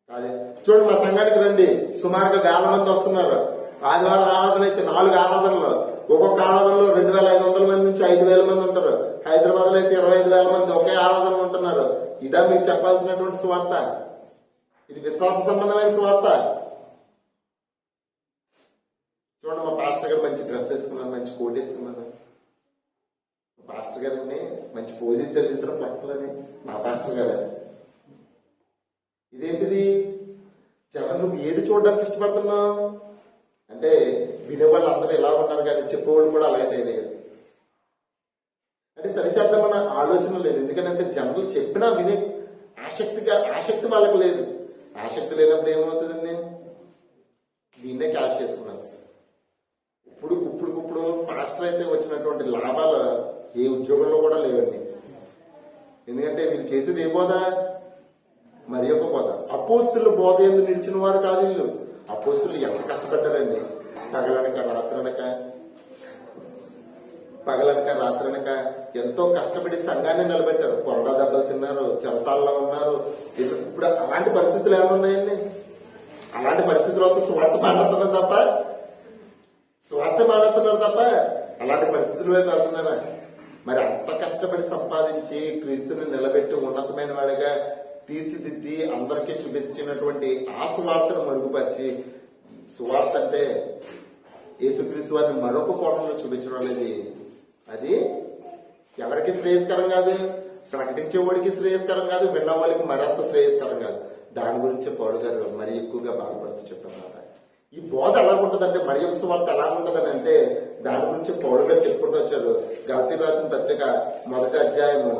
కాదే. చూడండి, మా సంఘానికి రండి, సుమారుగా 1000 మంది వస్తున్నారు. ఆదివారం ఆరాధన అయితే 4 ఆరాధనలు, ఒక్కొక్క ఆరాధనలో 2500 మంది నుంచి 5000 మంది ఉంటారు. హైదరాబాద్ లో అయితే 25,000 మంది ఒకే ఆరాధన ఉంటున్నారు. ఇదా మీకు చెప్పాల్సినటువంటి సువార్త? ఇది విశ్వాస సంబంధమైన సువార్త. చూడండి, మా పాస్టర్ గారు మంచి డ్రెస్ వేసుకున్నారు, మంచి కోట్ వేసుకున్నారు. పాస్టర్ గారిని మంచి పోజ్ ఇచ్చారు చూసారా ఫ్లెక్స్లని, మా పాస్టర్ గారు. ఇదేంటిది? జనం నువ్వు ఏది చూడడానికి ఇష్టపడుతున్నావు అంటే వినేవాళ్ళు అందరూ ఇలా ఉన్నారు, కానీ చెప్పేవాళ్ళు కూడా అలాగే తెలియదు. అంటే సరిచేద్దామన్న ఆలోచన లేదు. ఎందుకంటే జనులు చెప్పినా వినే ఆసక్తి వాళ్ళకి లేదు. ఆసక్తి లేనప్పుడు ఏమవుతుందండి? దీన్నే క్యాష్ చేసుకున్నారు. ఇప్పుడు పాస్టర్ అయితే వచ్చినటువంటి లాభాలు ఏ ఉద్యోగంలో కూడా లేవండి. ఎందుకంటే వీళ్ళు చేసేది ఏ బోధ? మరి ఒక బోధ. అపోస్తుల బోధ ఎందుకు నిలిచిన వారు కాదు వీళ్ళు. అపోస్తులు ఎంత కష్టపడ్డారండి. పగలనక రాత్రనక ఎంతో కష్టపడి సంఘాన్ని నిలబెట్టారు. కొరడా దెబ్బలు తిన్నారు, చెరసాల్లో ఉన్నారు. ఇప్పుడు అలాంటి పరిస్థితులు ఏమన్నాయండి? అలాంటి పరిస్థితుల్లో స్వార్థ మాట్లాడుతున్నారు తప్ప అలాంటి పరిస్థితులు వెళ్తున్నారా? మరి అంత కష్టపడి సంపాదించి క్రీస్తుని నిలబెట్టి ఉన్నతమైన వాడిగా తీర్చిదిద్ది అందరికీ చూపించినటువంటి ఆ సువార్తను మరుగుపరిచి, సువార్త అంటే యేసుక్రీస్తు వారిని మరొక కోణంలో చూపించడం అనేది అది ఎవరికి శ్రేయస్కరం కాదు. ప్రకటించేవాడికి శ్రేయస్కరం కాదు, విన్నవాళ్ళకి మరింత శ్రేయస్కరం కాదు. దాని గురించి పౌలు గారు మరీ ఎక్కువగా బాధపడుతూ చెప్తున్నారు. ఈ బోధ ఎలా ఉంటుందంటే, మరి యొక్క సువార్త ఎలా ఉంటుందని అంటే దాని గురించి పౌలు గారు చెప్పుకుంటూ వచ్చారు. గలతీయులకు రాసిన పత్రిక 1వ అధ్యాయము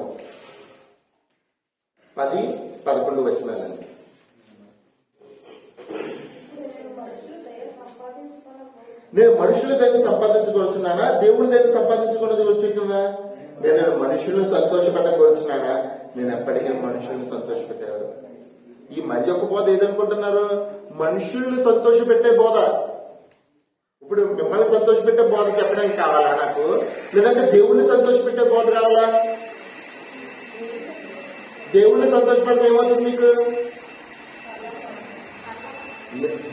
10-11 వచనాలండి. నేను మనుషులు దాన్ని సంపాదించుకొచ్చున్నానా, దేవుడు దాన్ని సంపాదించుకొచ్చున్నా? నేను మనుషులను సంతోషపెట్టకొచ్చున్నానా? నేను ఎప్పటికీ మనుషులను సంతోషపెట్టేవాడు. ఈ మరి యొక్క బోధ ఏదనుకుంటున్నారు? మనుషుల్ని సంతోషపెట్టే బోధ. ఇప్పుడు మిమ్మల్ని సంతోషపెట్టే బోధ చెప్పడానికి కావాలా నాకు? లేదంటే దేవుణ్ణి సంతోషపెట్టే బోధ కావాలా? దేవుణ్ణి సంతోషపెడితే ఏమవుతుంది మీకు?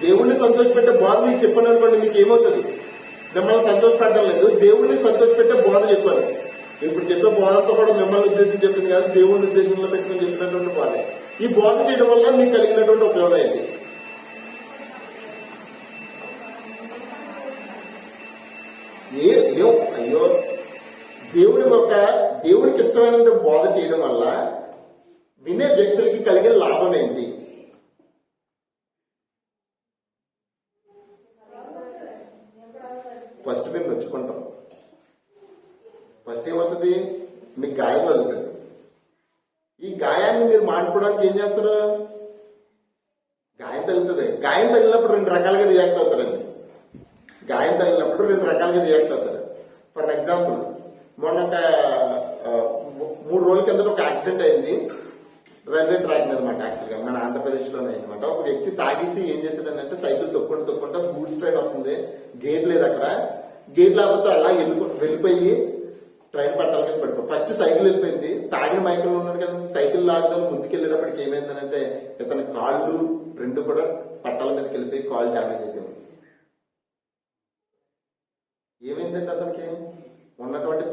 దేవుణ్ణి సంతోషపెట్టే బోధ మీకు చెప్పాను అనుకోండి, మీకు ఏమవుతుంది? మిమ్మల్ని సంతోషపెట్టడం లేదు, దేవుణ్ణి సంతోషపెట్టే బోధ చెప్పాను. ఇప్పుడు చెప్పే బోధతో కూడా మిమ్మల్ని ఉద్దేశం చెప్పింది కాదు, దేవుని ఉద్దేశంలో పెట్టుకుని చెప్పినటువంటి బోధ. ఈ బోధ చేయడం వల్ల మీకు కలిగినటువంటి ఉపయోగం ఏంటి? అయ్యో, దేవుడికి ఇష్టమైన బోధ చేయడం వల్ల వినే వ్యక్తులకి కలిగే లాభం ఏంటి? ఫస్ట్ మేము నొచ్చుకుంటాం. ఫస్ట్ ఏమవుతుంది? మీకు గాయం కలుగుతుంది. ఈ గాయాన్ని మీరు మానుకోవడానికి ఏం చేస్తారు? గాయం తగులుతుంది. గాయం తగిలినప్పుడు 2 రకాలుగా రియాక్ట్ అవుతారండి. గాయం తగిలినప్పుడు 2 రకాలుగా రియాక్ట్ అవుతారు. ఫర్ ఎగ్జాంపుల్, మొన్న 3 రోజుల కింద ఒక యాక్సిడెంట్ అయింది రైల్వే ట్రాక్ మీద అనమాట. యాక్చువల్గా మన ఆంధ్రప్రదేశ్ లోనే అనమాట. ఒక వ్యక్తి తాగేసి ఏం చేశాడనంటే సైకిల్ తొక్కుంటా గూడ్స్ ట్రైన్ వస్తుంది, గేట్ లేదు అక్కడ. గేట్ లేకపోతే అలా వెళ్ళిపోయి ట్రైన్ పట్టాల మీద పడిపో. ఫస్ట్ సైకిల్ వెళ్ళిపోయింది, తాగిన మైకంలో ఉన్నాడు కదా, సైకిల్ లాగదాం ముందుకెళ్ళేటప్పటికి ఏమైందనంటే ఇతని కాళ్ళు 2 కూడా పట్టాల మీదకి వెళ్ళిపోయి కాళ్ళు డ్యామేజ్ అయిపోయింది. ఏమైందంటే అతనికి ఉన్నటువంటి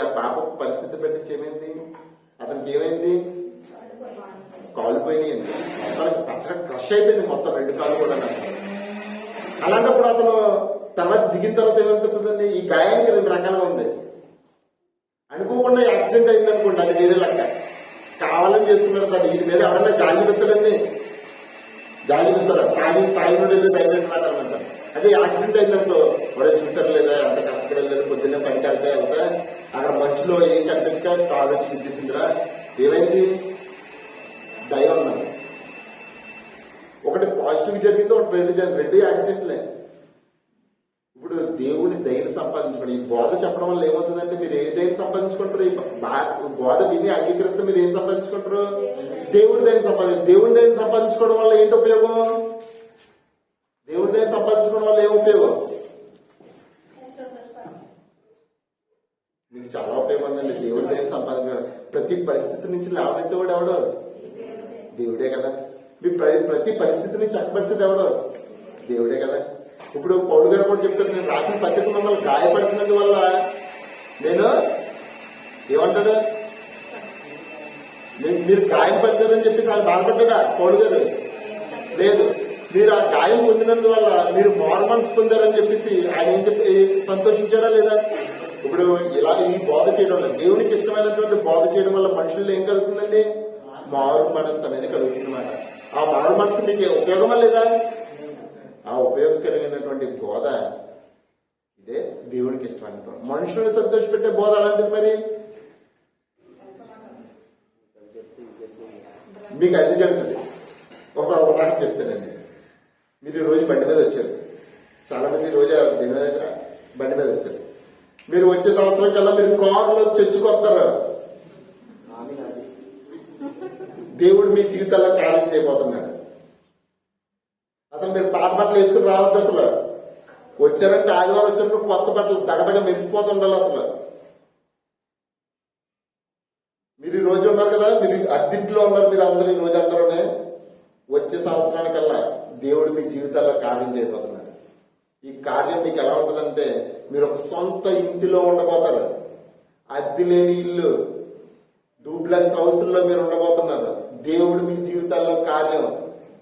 ఆ పాపపు పరిస్థితి పెట్టి ఏమైంది? అతనికి ఏమైంది? కాళ్ళు పోయినాయండి. అతనికి పచ్చగా క్రష్ అయిపోయింది మొత్తం 2 కాళ్ళు కూడా. అలాంటప్పుడు అతను తర్వాత దిగిన తర్వాత ఏమనిపిస్తుందండి? ఈ గాయానికి 2 రకాలుగా ఉంది. అనుకోకుండా యాక్సిడెంట్ అయింది అనుకోండి, అది వేరే లెక్క. కావాలని చేస్తున్నారు దాన్ని. వీటి మీద ఎవరైనా జాలి పెడతాడండి, జాలి ఇస్తారా? తాగినోడు వెళ్ళి రైల్వే మాట్లాడమంటారు. అదే యాక్సిడెంట్ అయిందనుకో, ఎవరైనా చూసారు లేదా ఎంత కష్టపడలేదు, పొద్దున్నే పనికి వెళ్తే అక్కడ మంచులో ఏం కనిపించక కాలు వచ్చి గుర్తిసిందిరా. ఏమైంది? దయ ఉన్నది. ఒకటి పాజిటివ్ జరిగింది, ఒకటి రెండు యాక్సిడెంట్లే. ఇప్పుడు దేవుని దయని సంపాదించుకోండి. ఈ బోధ చెప్పడం వల్ల ఏమవుతుందంటే మీరు ఏ దయని సంపాదించుకుంటారు? ఈ బోధ విని అంగీకరిస్తే మీరు ఏం సంపాదించుకుంటారు? దేవుని దయని సంపాదించుకోవడం వల్ల ఏంటి ఉపయోగం? దేవుని దయని సంపాదించుకోవడం వల్ల ఏం ఉపయోగం? మీకు చాలా ఉపయోగం ఉందండి. దేవుని దయని సంపాదించుకోవడం. ప్రతి పరిస్థితి నుంచి లాభెత్తేవాడు ఎవడో? దేవుడే కదా. మీ ప్రతి పరిస్థితిని చక్కపరిచేది ఎవడో? దేవుడే కదా. ఇప్పుడు పౌలు గారు కూడా చెప్తారు, నేను రాసిన పత్రిక మిమ్మల్ని గాయపరిచినందు వల్ల నేను ఏమంటాడు? మీరు గాయం పరిచారని చెప్పేసి ఆయన బాధపడ్డా పౌలు గారు? లేదు. మీరు ఆ గాయం పొందినందువల్ల మీరు మారు మనసు పొందారని చెప్పేసి ఆయన ఏం చెప్పి సంతోషించాడా లేదా? ఇప్పుడు ఇలా ఈ బోధ చేయడం వల్ల, దేవునికి ఇష్టమైనటువంటి బోధ చేయడం వల్ల మనుషుల్లో ఏం కలుగుతుందండి? మారు మనస్సు అనేది కలుగుతుందన్నమాట. ఆ మారు మనస్సు మీకు ఉపయోగమా లేదా? ఆ ఉపయోగం కలిగినటువంటి బోధ ఇదే దేవుడికి ఇష్టమైన. మనుషులను సంతోషపెట్టే బోధ అలాంటిది. మరి మీకు అది జరుగుతుంది. ఒక ఉదాహరణ చెప్తానండి. మీరు ఈ రోజు బండి మీద వచ్చారు, చాలా మంది రోజు దీని మీద బండి మీద వచ్చారు. మీరు వచ్చే సంవత్సరం కల్లా మీరు కారులో చర్చికి వస్తారు. దేవుడు మీ జీవితాల్లో కార్యం చేయబోతున్నాడు. అసలు మీరు పాత బట్టలు వేసుకుని రావద్దు. అసలు వచ్చారంటే ఆదివారం వచ్చినప్పుడు కొత్త బట్టలు దగదగ మెరిసిపోతుండాలి. అసలు మీరు ఈ రోజు ఉన్నారు కదా, మీరు అద్దెంట్లో ఉన్నారు, మీరు అందరూ ఈ రోజు అందరూనే వచ్చే సంవత్సరానికల్లా దేవుడు మీ జీవితాల్లో కార్యం చేయబోతున్నాడు. ఈ కార్యం మీకు ఎలా ఉంటుందంటే, మీరు ఒక సొంత ఇంటిలో ఉండబోతారు. అద్దె లేని ఇల్లు, డూప్లెక్స్ హౌస్ల్లో మీరు ఉండబోతున్నారు. దేవుడు మీ జీవితాల్లో కార్యం,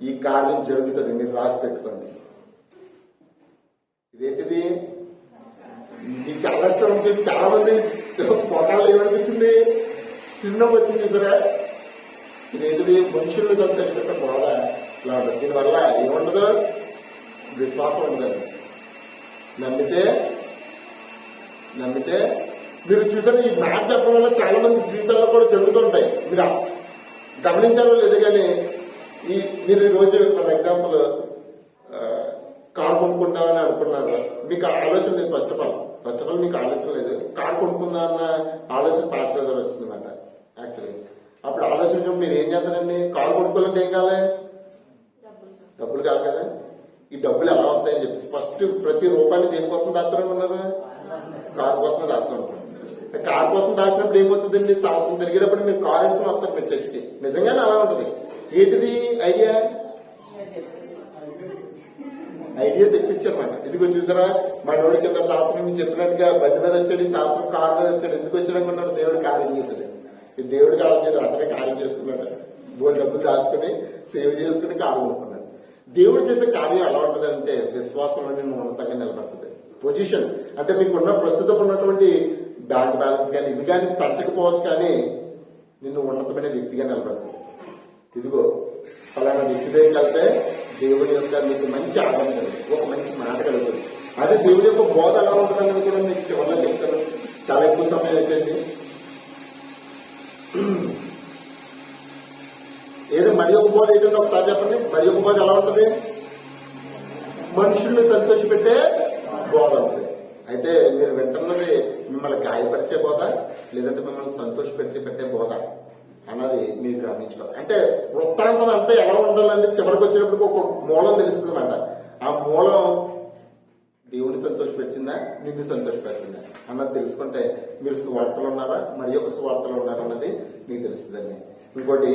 ఈ కార్యం జరుగుతుంది. మీరు రాసి పెట్టుకోండి. ఇదేంటిది మీకు చాలా ఇష్టం వచ్చేసి చాలా మంది పొగాళ్ళు ఏమనిపించింది, చిన్నగా వచ్చింది సరే. ఇదేంటిది మనుషుల్ని సంతోషపెట్టే బోధ లేదు. దీనివల్ల ఏముండదు, విశ్వాసం ఉండదు. నమ్మితే మీరు చూసారు, ఈ మ్యాచ్ చెప్పడం వల్ల చాలా మంది జీవితాల్లో కూడా జరుగుతుంటాయి. మీరు గమనించారో లేదు కానీ, మీరు ఈ రోజు ఫర్ ఎగ్జాంపుల్ కార్ కొనుక్కుందామని అనుకున్నారు. మీకు ఆలోచన లేదు. ఫస్ట్ ఆఫ్ ఆల్ మీకు ఆలోచన లేదు. కార్ కొనుక్కుందా అన్న ఆలోచన పాస్ గారు వచ్చిందన్నమాట. యాక్చువల్లీ అప్పుడు ఆలోచించినప్పుడు మీరు ఏం చేస్తారండి, కార్ కొనుక్కోవాలంటే ఏం కావాలి, డబ్బులు కావాలి కదా. ఈ డబ్బులు ఎలా వస్తాయని చెప్పేసి ఫస్ట్ ప్రతి రూపాయలు దేనికోసం దాస్తారనుకున్నారు, కార్ కోసం దాస్తాను. కార్ కోసం దాచినప్పుడు ఏమవుతుందండి, సంవత్సరం తిరిగేటప్పుడు మీరు కార్ వేసుకుని వస్తారు మీరు చర్చికి. నిజంగానే అలా ఉంటుంది. ఏంటిది ఐడియా తెప్పించారన్నమాట. ఇదిగో చూసారా, మా నోడి కింద శాస్త్రం మీరు చెప్పినట్టుగా బండి మీద వచ్చాడు, ఈ శాస్త్రం కారు మీద వచ్చాడు. ఎందుకు వచ్చాడు అనుకున్నారు, దేవుడు కార్యం చేశాడు. ఈ దేవుడు కార్యం చేయడం అతనే కార్యం చేసుకున్నాడు. డబ్బులు దాచుకుని సేవ్ చేసుకుని కారు కొనుక్కున్నాడు. దేవుడు చేసే కార్యం ఎలా ఉంటుందంటే, విశ్వాసంలో నేను ఉన్నతంగా నిలబడుతుంది. పొజిషన్ అంటే మీకున్న ప్రస్తుతం ఉన్నటువంటి బ్యాంక్ బ్యాలెన్స్ కానీ ఇది కానీ పెంచకపోవచ్చు, కానీ నిన్ను ఉన్నతమైన వ్యక్తిగా నిలబడుతుంది. ఇదిగో ఫలానా వ్యక్తి దగ్గరికి వెళ్తే దేవుడి యొక్క మీకు మంచి ఆనందం కలుగుతుంది, ఒక మంచి మాట కలుగుతుంది. అదే దేవుడి యొక్క బోధ ఎలా ఉంటుందన్నది కూడా మీకు చివరిలో చెప్తాను. చాలా ఎక్కువ సమయం అయిపోయింది. ఏదో మరి ఒక బోధ ఏంటంటే ఒకసారి చెప్పండి. మరి ఒక బోధ ఎలా ఉంటుంది, మనుషుల్ని సంతోషపెట్టే బోధ ఉంటుంది. అయితే మీరు వింటున్నది మిమ్మల్ని గాయపరిచే బోధ, లేదంటే మిమ్మల్ని సంతోషపరిచే పెట్టే బోధ అన్నది మీరు గమనించుకోవాలి. అంటే వృత్తాంతం అంతా ఎలా ఉండాలంటే చివరికి వచ్చేటప్పుడు ఒక మూలం తెలుస్తుంది అన్నమాట. ఆ మూలం దేవుని సంతోషపెట్టిందా, నిన్ను సంతోషపరిచిందా అన్నది తెలుసుకుంటే మీరు సువార్తలు ఉన్నారా, మరి ఒక సువార్తలు ఉన్నారా అన్నది మీకు తెలుస్తుందండి. ఇంకోటి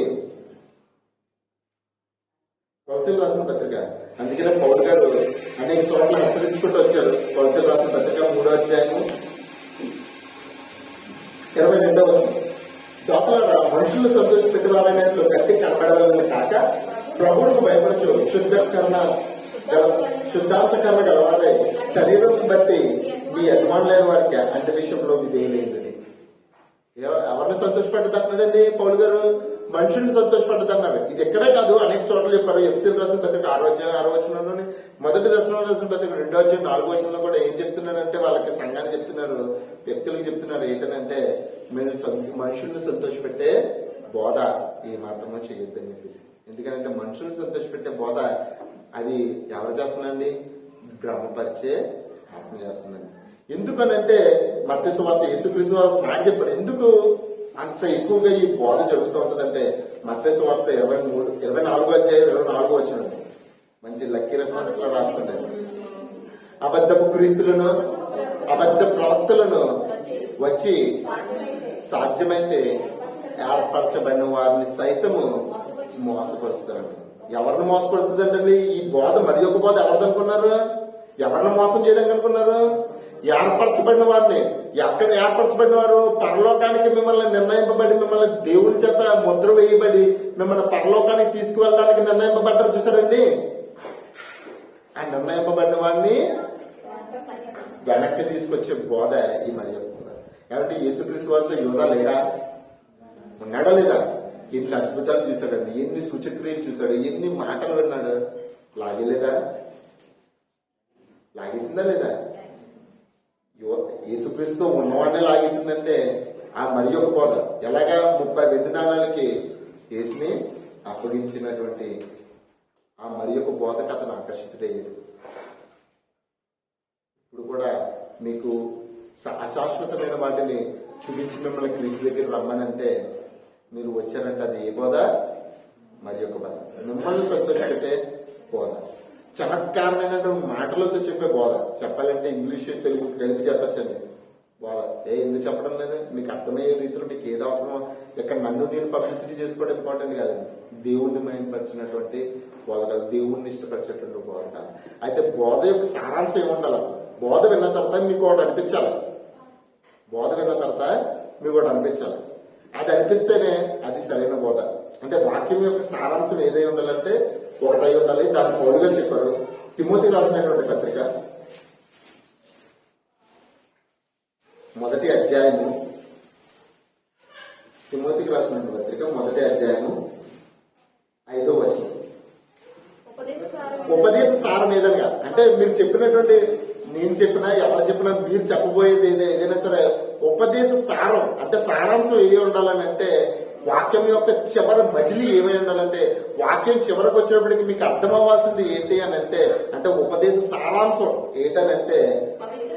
కొలసీలు రాసిన పత్రిక, అందుకనే పౌలు గారు అనేక చోట్ల హెచ్చరించుకుంటూ వచ్చారు. కొలసీలు రాసిన పత్రిక 3వ అధ్యాయము 22వ వచనం, దోసలారా మనుషులను సంతోషపెట్టవాలనేట్లు గట్టి కనబడాలని కాక ప్రభువుకు భయపరచు శుద్ధాంతకరణ గలవారే శరీరం బట్టి మీ యజమానులైన వారికి అన్ని విషయంలో విధేయులేండి. ఎవరిని సంతోషపెట్టదన్నాడండి పౌలు గారు, మనుషుల్ని సంతోషపెట్టదన్నారు. ఇది ఎక్కడే కాదు, అనేక చోట్ల చెప్పారు. ఎఫ్సీలు రాసిన పత్రిక 6వ వచనంలోని, మొదటి దశలో రాసిన పత్రిక 2వ అధ్యాయం 4వ వచనంలో కూడా ఏం చెప్తున్నారంటే, వాళ్ళకి సంఘానికి చెప్తున్నారు, వ్యక్తులకు చెప్తున్నారు. ఏంటంటే మీరు మనుషుల్ని సంతోషపెట్టే బోధ ఈ మాత్రమే చేయొద్దని చెప్పేసి. ఎందుకంటే మనుషుల్ని సంతోషపెట్టే బోధ అది ఎవరు చేస్తున్నారండి, భ్రమపరిచే ఆత్మ చేస్తుందండి. ఎందుకనంటే మత్తయి సువార్త యేసుక్రీస్తు వారు మాట చెప్పాడు. ఎందుకు అంత ఎక్కువగా ఈ బోధ జరుగుతూ ఉంటుందంటే, మత్తయి సువార్త 24వ అధ్యాయం 24వ వచనం మంచి లక్కీ రెఫరెన్స్ లో రాసుకుంటారు. అబద్ధపు క్రీస్తులను అబద్ధ ప్రవక్తలను వచ్చి సాధ్యమైతే ఏర్పరచబడిన వారిని సైతము మోసపరుస్తారు. ఎవరిని మోసపడుతుందండి ఈ బోధ? మరి ఒక బోధ ఎవరిదనుకున్నారు, ఎవరిని మోసం చేయడానికి అనుకున్నారు? ఏర్పరచబడిన వారిని. ఎక్కడ ఏర్పరచబడిన వారు? పరలోకానికి మిమ్మల్ని నిర్ణయింపబడి, మిమ్మల్ని దేవుని చేత ముద్ర వేయబడి మిమ్మల్ని పరలోకానికి తీసుకువెళ్ళడానికి నిర్ణయింపబడ్డారు. చూసారండి, ఆ నిర్ణయింపబడిన వారిని వెనక్కి తీసుకొచ్చే బోధ ఈ మరి. కాబట్టి యేసుక్రీస్తు వారితో యోధా లేడా, ఉన్నాడా లేదా? ఎన్ని అద్భుతాలు చూశాడండి, ఎన్ని సూచక్రియలు చూశాడు, ఎన్ని మాటలు విన్నాడు. లాగేలేదా? లాగేసిందా లేదా? యేసుక్రీస్తుతో ఉన్నవాడినే లాగేసిందంటే ఆ మరి ఒక బోధ. ఎలాగా 30 వెండి నాణాలకి యేసుని అప్పగించినటువంటి ఆ మరి ఒక బోధకు అతను ఆకర్షితుడయ్యాడు. ఇప్పుడు కూడా మీకు అశాశ్వతమైన వాటిని చూపించి మిమ్మల్ని క్రీస్తు దగ్గర రమ్మనంటే మీరు వచ్చారంటే అది ఏ బోధ? మరి యొక్క బోధ. మిమ్మల్ని సంతోషపెట్టే బోధ, చమత్కారమైనటువంటి మాటలతో చెప్పే బోధ. చెప్పాలంటే ఇంగ్లీష్ తెలుగు కలిపి చెప్పచ్చండి బోధ. ఎందుకు చెప్పడం లేదు? మీకు అర్థమయ్యే రీతిలో మీకు ఏది అవసరమో. ఇక్కడ నన్ను నేను పబ్లిసిటీ చేసుకోవడం ఇంపార్టెంట్ కాదండి, దేవుణ్ణి మయంపరిచినటువంటి బోధ కాదు, దేవుణ్ణి ఇష్టపరిచేటువంటి బోధ కాదు. అయితే బోధ యొక్క సారాంశం ఏముండాలి? అసలు బోధ విన్న తర్వాత మీకు ఒకటి అనిపించాలి. బోధ విన్న తర్వాత మీకు ఒకటి అనిపించాలి. అది అనిపిస్తేనే అది సరైన బోధ. అంటే వాక్యం యొక్క సారాంశం ఏదై ఉండాలంటే ఒకటై ఉండాలి. దాన్ని పౌలు గారు చెప్పారు. తిమోతికి రాసినటువంటి పత్రిక 1వ అధ్యాయము, తిమోతికి రాసినటువంటి పత్రిక 1వ అధ్యాయము 5వ వచనం. ఉపదేశ సారం ఏదనగా అంటే మీరు చెప్పినటువంటి, నేను చెప్పినా ఎవరు చెప్పినా, మీరు చెప్పబోయేది ఏదైనా సరే ఉపదేశ సారం అంటే సారాంశం ఏ ఉండాలని అంటే వాక్యం యొక్క చివరి మజిలీ ఏమై ఉండాలంటే వాక్యం చివరికి వచ్చినప్పటికీ మీకు అర్థం అవ్వాల్సింది ఏంటి అని అంటే ఉపదేశ సారాంశం ఏంటనంటే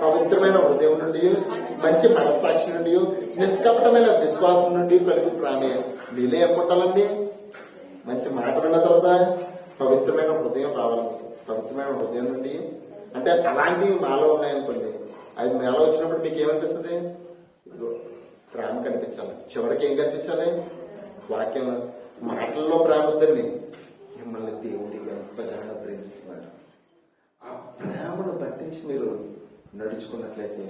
పవిత్రమైన హృదయం నుండి, మంచి మనస్సాక్షి నుండి, నిష్కపటమైన విశ్వాసం నుండి కలుగు ప్రాణే. వీలే ఏం పుట్టాలండి? మంచి మాట విన్న తర్వాత పవిత్రమైన హృదయం రావాలి. పవిత్రమైన హృదయం నుండి అంటే అలాంటివి మాలో ఉన్నాయనుకోండి, అది మేలో వచ్చినప్పుడు మీకు ఏమనిపిస్తుంది? ప్రేమ కనిపించాలి. చివరికి ఏం కనిపించాలి? వాక్యం. మాటల్లో ప్రేమ వద్దండి, మిమ్మల్ని దేవుడి ఎంతగానో ప్రేమిస్తున్నాడు. ఆ ప్రేమను పట్టించి మీరు నడుచుకున్నట్లయితే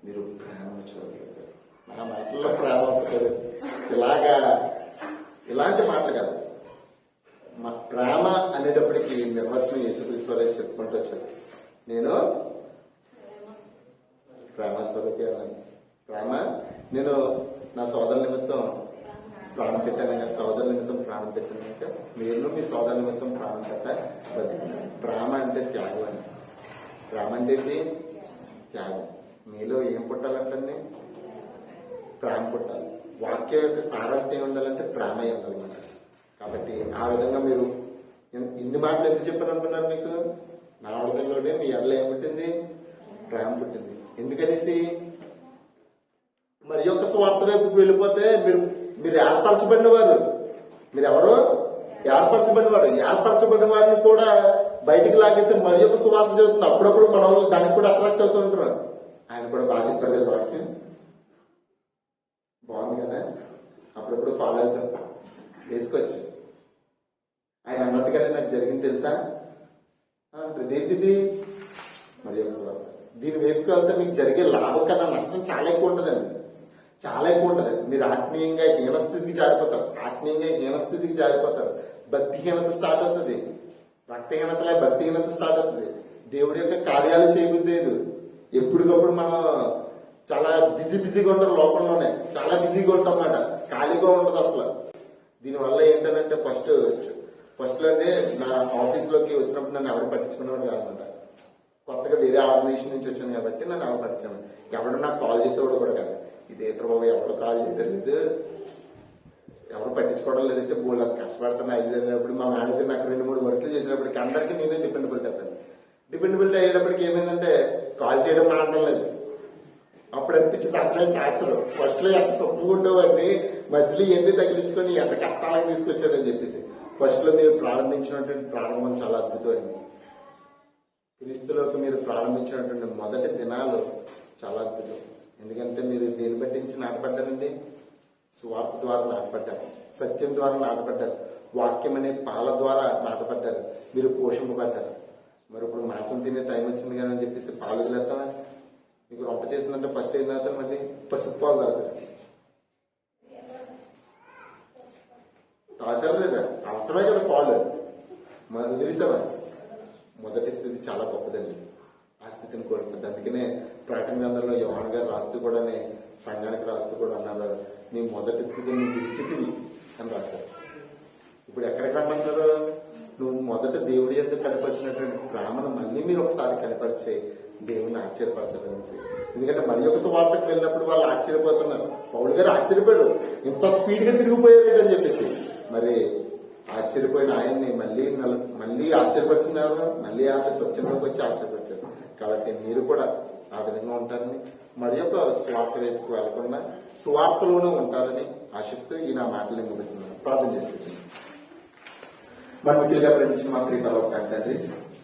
మీరు ప్రేమను చూడగలుగుతారు. నా మాటల్లో ప్రేమ వస్తుంది. ఇలాంటి మాటలు కాదు. మా ప్రేమ అనేటప్పటికీ నిర్వచనం యేసుక్రీస్తు వారే చెప్పుకుంటూ వచ్చారు. నేను ప్రేమ స్వరూపి అన్నాను. ప్రేమ, నేను నా సోదరుల నిమిత్తం ప్రాణం పెట్టాను కదా, సోదరుల నిమిత్తం ప్రాణం పెట్టాను కనుక మీరు మీ సోదరుల నిమిత్తం ప్రాణం పెట్ట. ప్రేమ అంటే త్యాగం అని. ప్రేమ అంటే ఏంటి? త్యాగం. మీలో ఏం పుట్టాలంటే ప్రేమ పుట్టాలి. వాక్యం యొక్క సారాంశం ఏమి ఉండాలంటే ప్రేమ ఉండాలన్నమాట. కాబట్టి ఆ విధంగా మీరు ఇన్ని మాటలు ఎందుకు చెప్పాను అనుకున్నారు? మీకు నా హృదయంలోనే మీ ఎడల ఏముంటుంది? ప్రేమ పుట్టింది. ఎందుకనేసి మరి యొక్క స్వార్థ వైపు వెళ్ళిపోతే మీరు ఏర్పరచబడిన వారు. మీరు ఎవరు? ఏర్పరచబడిన వారు. ఏర్పరచబడిన వారిని కూడా బయటికి లాగేసి మరి యొక్క స్వార్థ జరుగుతుంది. అప్పుడప్పుడు మన వాళ్ళు దానికి కూడా అట్రాక్ట్ అవుతూ ఉంటారు. ఆయన కూడా బాగా చెప్పారు కదా వాక్యం, బాగుంది కదా, అప్పుడప్పుడు ఫాలో అవుతాం వేసుకొచ్చి. ఆయన అన్నట్టుగానే నాకు జరిగింది తెలుసా? ఇదేంటిది? మరి యొక్క స్వార్థ. దీని వైపుకి వెళ్తే మీకు జరిగే లాభం కన్నా నష్టం చాలా ఎక్కువ ఉంటుందండి, చాలా ఎక్కువ ఉంటుంది. మీరు ఆత్మీయంగా హీనస్థితికి జారిపోతారు. భక్తిహీనత స్టార్ట్ అవుతుంది. రక్తహీనతలే భక్తిహీనత స్టార్ట్ అవుతుంది. దేవుడి యొక్క కార్యాలు చేయబుద్దేదు. ఎప్పటికప్పుడు మనం చాలా బిజీగా ఉంటాం, లోకంలోనే చాలా బిజీగా ఉంటాం అన్నమాట, ఖాళీగా ఉంటుంది అసలు. దీనివల్ల ఏంటంటే ఫస్ట్ లోనే నా ఆఫీస్ లోకి వచ్చినప్పుడు నన్ను ఎవరు పట్టించుకునేవారు కాదన్నమాట. కొత్తగా వేరే ఆర్గనైజేషన్ నుంచి వచ్చాను కాబట్టి నన్ను ఎవరు పట్టించాను. ఎవరు నాకు కాల్ చేసేవాడు కూడా కాదు. ఇదేంటర్ బాబు ఎవరు కాల్ చేయలేదు, ఎవరు పట్టించుకోవడం లేదంటే బోల్ కష్టపడుతున్నా. అయినప్పుడు మా మేనేజర్ నాకు 2-3 వర్క్లు చేసినప్పటికీ అందరికీ నేనే డిపెండబిలిటీ అవుతాను. డిపెండబిలిటీ అయ్యేటప్పటికి ఏమైందంటే కాల్ చేయడం మానడం లేదు. అప్పుడు అనిపించింది అసలే టార్చర్. ఫస్ట్ లో ఎంత సొప్పుకుంటావని మధ్యలో ఎన్ని తగిలించుకొని ఎంత కష్టాలకు తీసుకొచ్చాడని చెప్పేసి. ఫస్ట్ లో మీరు ప్రారంభించినటువంటి ప్రారంభం చాలా అద్భుతమైంది. క్రీస్తులోకి మీరు ప్రారంభించినటువంటి మొదటి దినాలు చాలా అద్భుతం. ఎందుకంటే మీరు దేని బట్టించి నాటపడ్డారండి? సువార్త ద్వారా నాటపడ్డారు, సత్యం ద్వారా నాటపడ్డారు, వాక్యం అనే పాల ద్వారా నాటపడ్డారు, మీరు పోషింపబడ్డారు. మరి ఇప్పుడు మాసం తినే టైం వచ్చింది కదా అని చెప్పేసి పాలు వదిలేస్తామా? మీకు రొంప చేసిందంటే ఫస్ట్ ఏం తాగుతారు? మళ్ళీ పసుపు పాలు తాగుతారు. తాగుతారు లేదా? అవసరమే కదా పాలు. మనం వదిలేసామా? మొదటి స్థితి చాలా గొప్పదండి. ఆ స్థితిని కోరుకుంటుంది. అందుకనే ప్రకటన గ్రంథంలో యోహాను గారు రాస్తూ కూడా సంఘానికి రాస్తూ కూడా అన్నారు, నీ మొదటి స్థితిని విడిచితివి అని రాశారు. ఇప్పుడు ఎక్కడికి రమ్మంటారు? నువ్వు మొదట దేవుడి ఎందుకు కనపరిచినటువంటి ప్రేమను మళ్ళీ మీరు ఒకసారి కనపరిచే దేవుని ఆశ్చర్యపరచాలనేసి. ఎందుకంటే మరి ఒక సువార్తకు వెళ్ళినప్పుడు వాళ్ళు ఆశ్చర్యపోతున్నారు. పౌలు గారు ఆశ్చర్యపోయాడు, ఇంత స్పీడ్ గా తిరిగిపోయారు అని చెప్పేసి. మరి ఆశ్చర్యపోయిన ఆయన్ని మళ్ళీ ఆశ్చర్యపరిచినారు. మళ్ళీ ఆయన సత్యంలోకి వచ్చి ఆశ్చర్యపరిచారు. కాబట్టి మీరు కూడా ఆ విధంగా ఉంటారని మరి యొక్క స్వార్థ వైపుకు వెళ్లకుండా స్వార్థలోనే ఉంటారని ఆశిస్తూ ఈ నా మాటల్ని ముగిస్తున్నాను. ప్రార్థన చేసుకుంటున్నాను. మన మిగిలిగా ప్రేమించిన మా శ్రీ పర్వత తండ్రి,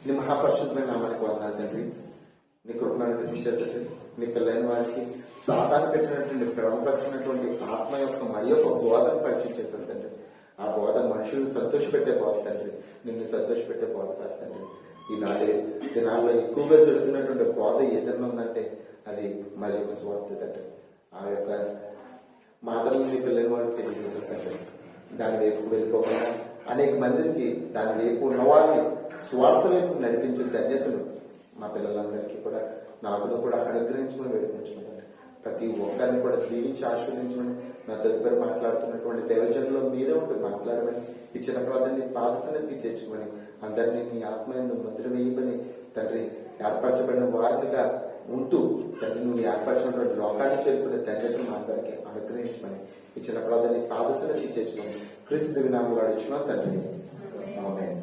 నీ మహాపరిశుద్ధమైన నామానికి వందనాలు తండ్రి. నీ కృపణాన్ని దృష్టి నీ పిల్లైన వారికి సాతాను పెట్టినటువంటి క్రమపరిచినటువంటి ఆత్మ యొక్క మరి యొక్క బోధన పరిచయం చేశారు తండ్రి. ఆ బోధ మనుషులను సంతోషపెట్టే బోధ తండ్రి, నిన్ను సంతోషపెట్టే బోధ కాదు తండ్రి. ఈనాడే దినాల్లో ఎక్కువగా జరుగుతున్నటువంటి బోధ ఏదైనా ఉందంటే అది మరి యొక్క స్వార్థ తండ్రి. ఆ యొక్క మాటలను నీ పిల్లల వాళ్ళకి తెలియజేశారు తండ్రి. దాని వైపుకు వెళ్ళిపోకుండా అనేక మందికి దాని వైపు ఉన్న వాళ్ళని స్వార్థ వైపు నడిపించే ధన్యతను మా పిల్లలందరికీ కూడా నాకును కూడా అనుగ్రహించమని వేడుకుంటున్నాను. ప్రతి ఒక్కరిని కూడా దీవించి ఆశీర్వదించమని నా తదుపరి మాట్లాడుతున్నటువంటి దైవజనులో మీరే ఉంటుంది మాట్లాడమని ఇచ్చిన ప్రార్థనని పాదసన్నతి చేర్చుకొని అందరినీ నీ ఆత్మయందు ముద్ర వేయమని తండ్రి ఏర్పరచబడిన వారిగా ఉంటూ తండ్రి నువ్వు ఏర్పరచినటువంటి లోకాన్ని చేరుకునే ధన్యతను మా అందరికీ అనుగ్రహించమని ఇచ్చిన ప్రార్థనని పాదసన్నతి చేర్చుకొని క్రీస్తు వినామంలో అడుగుతున్నాం తండ్రి. ఆమేన్.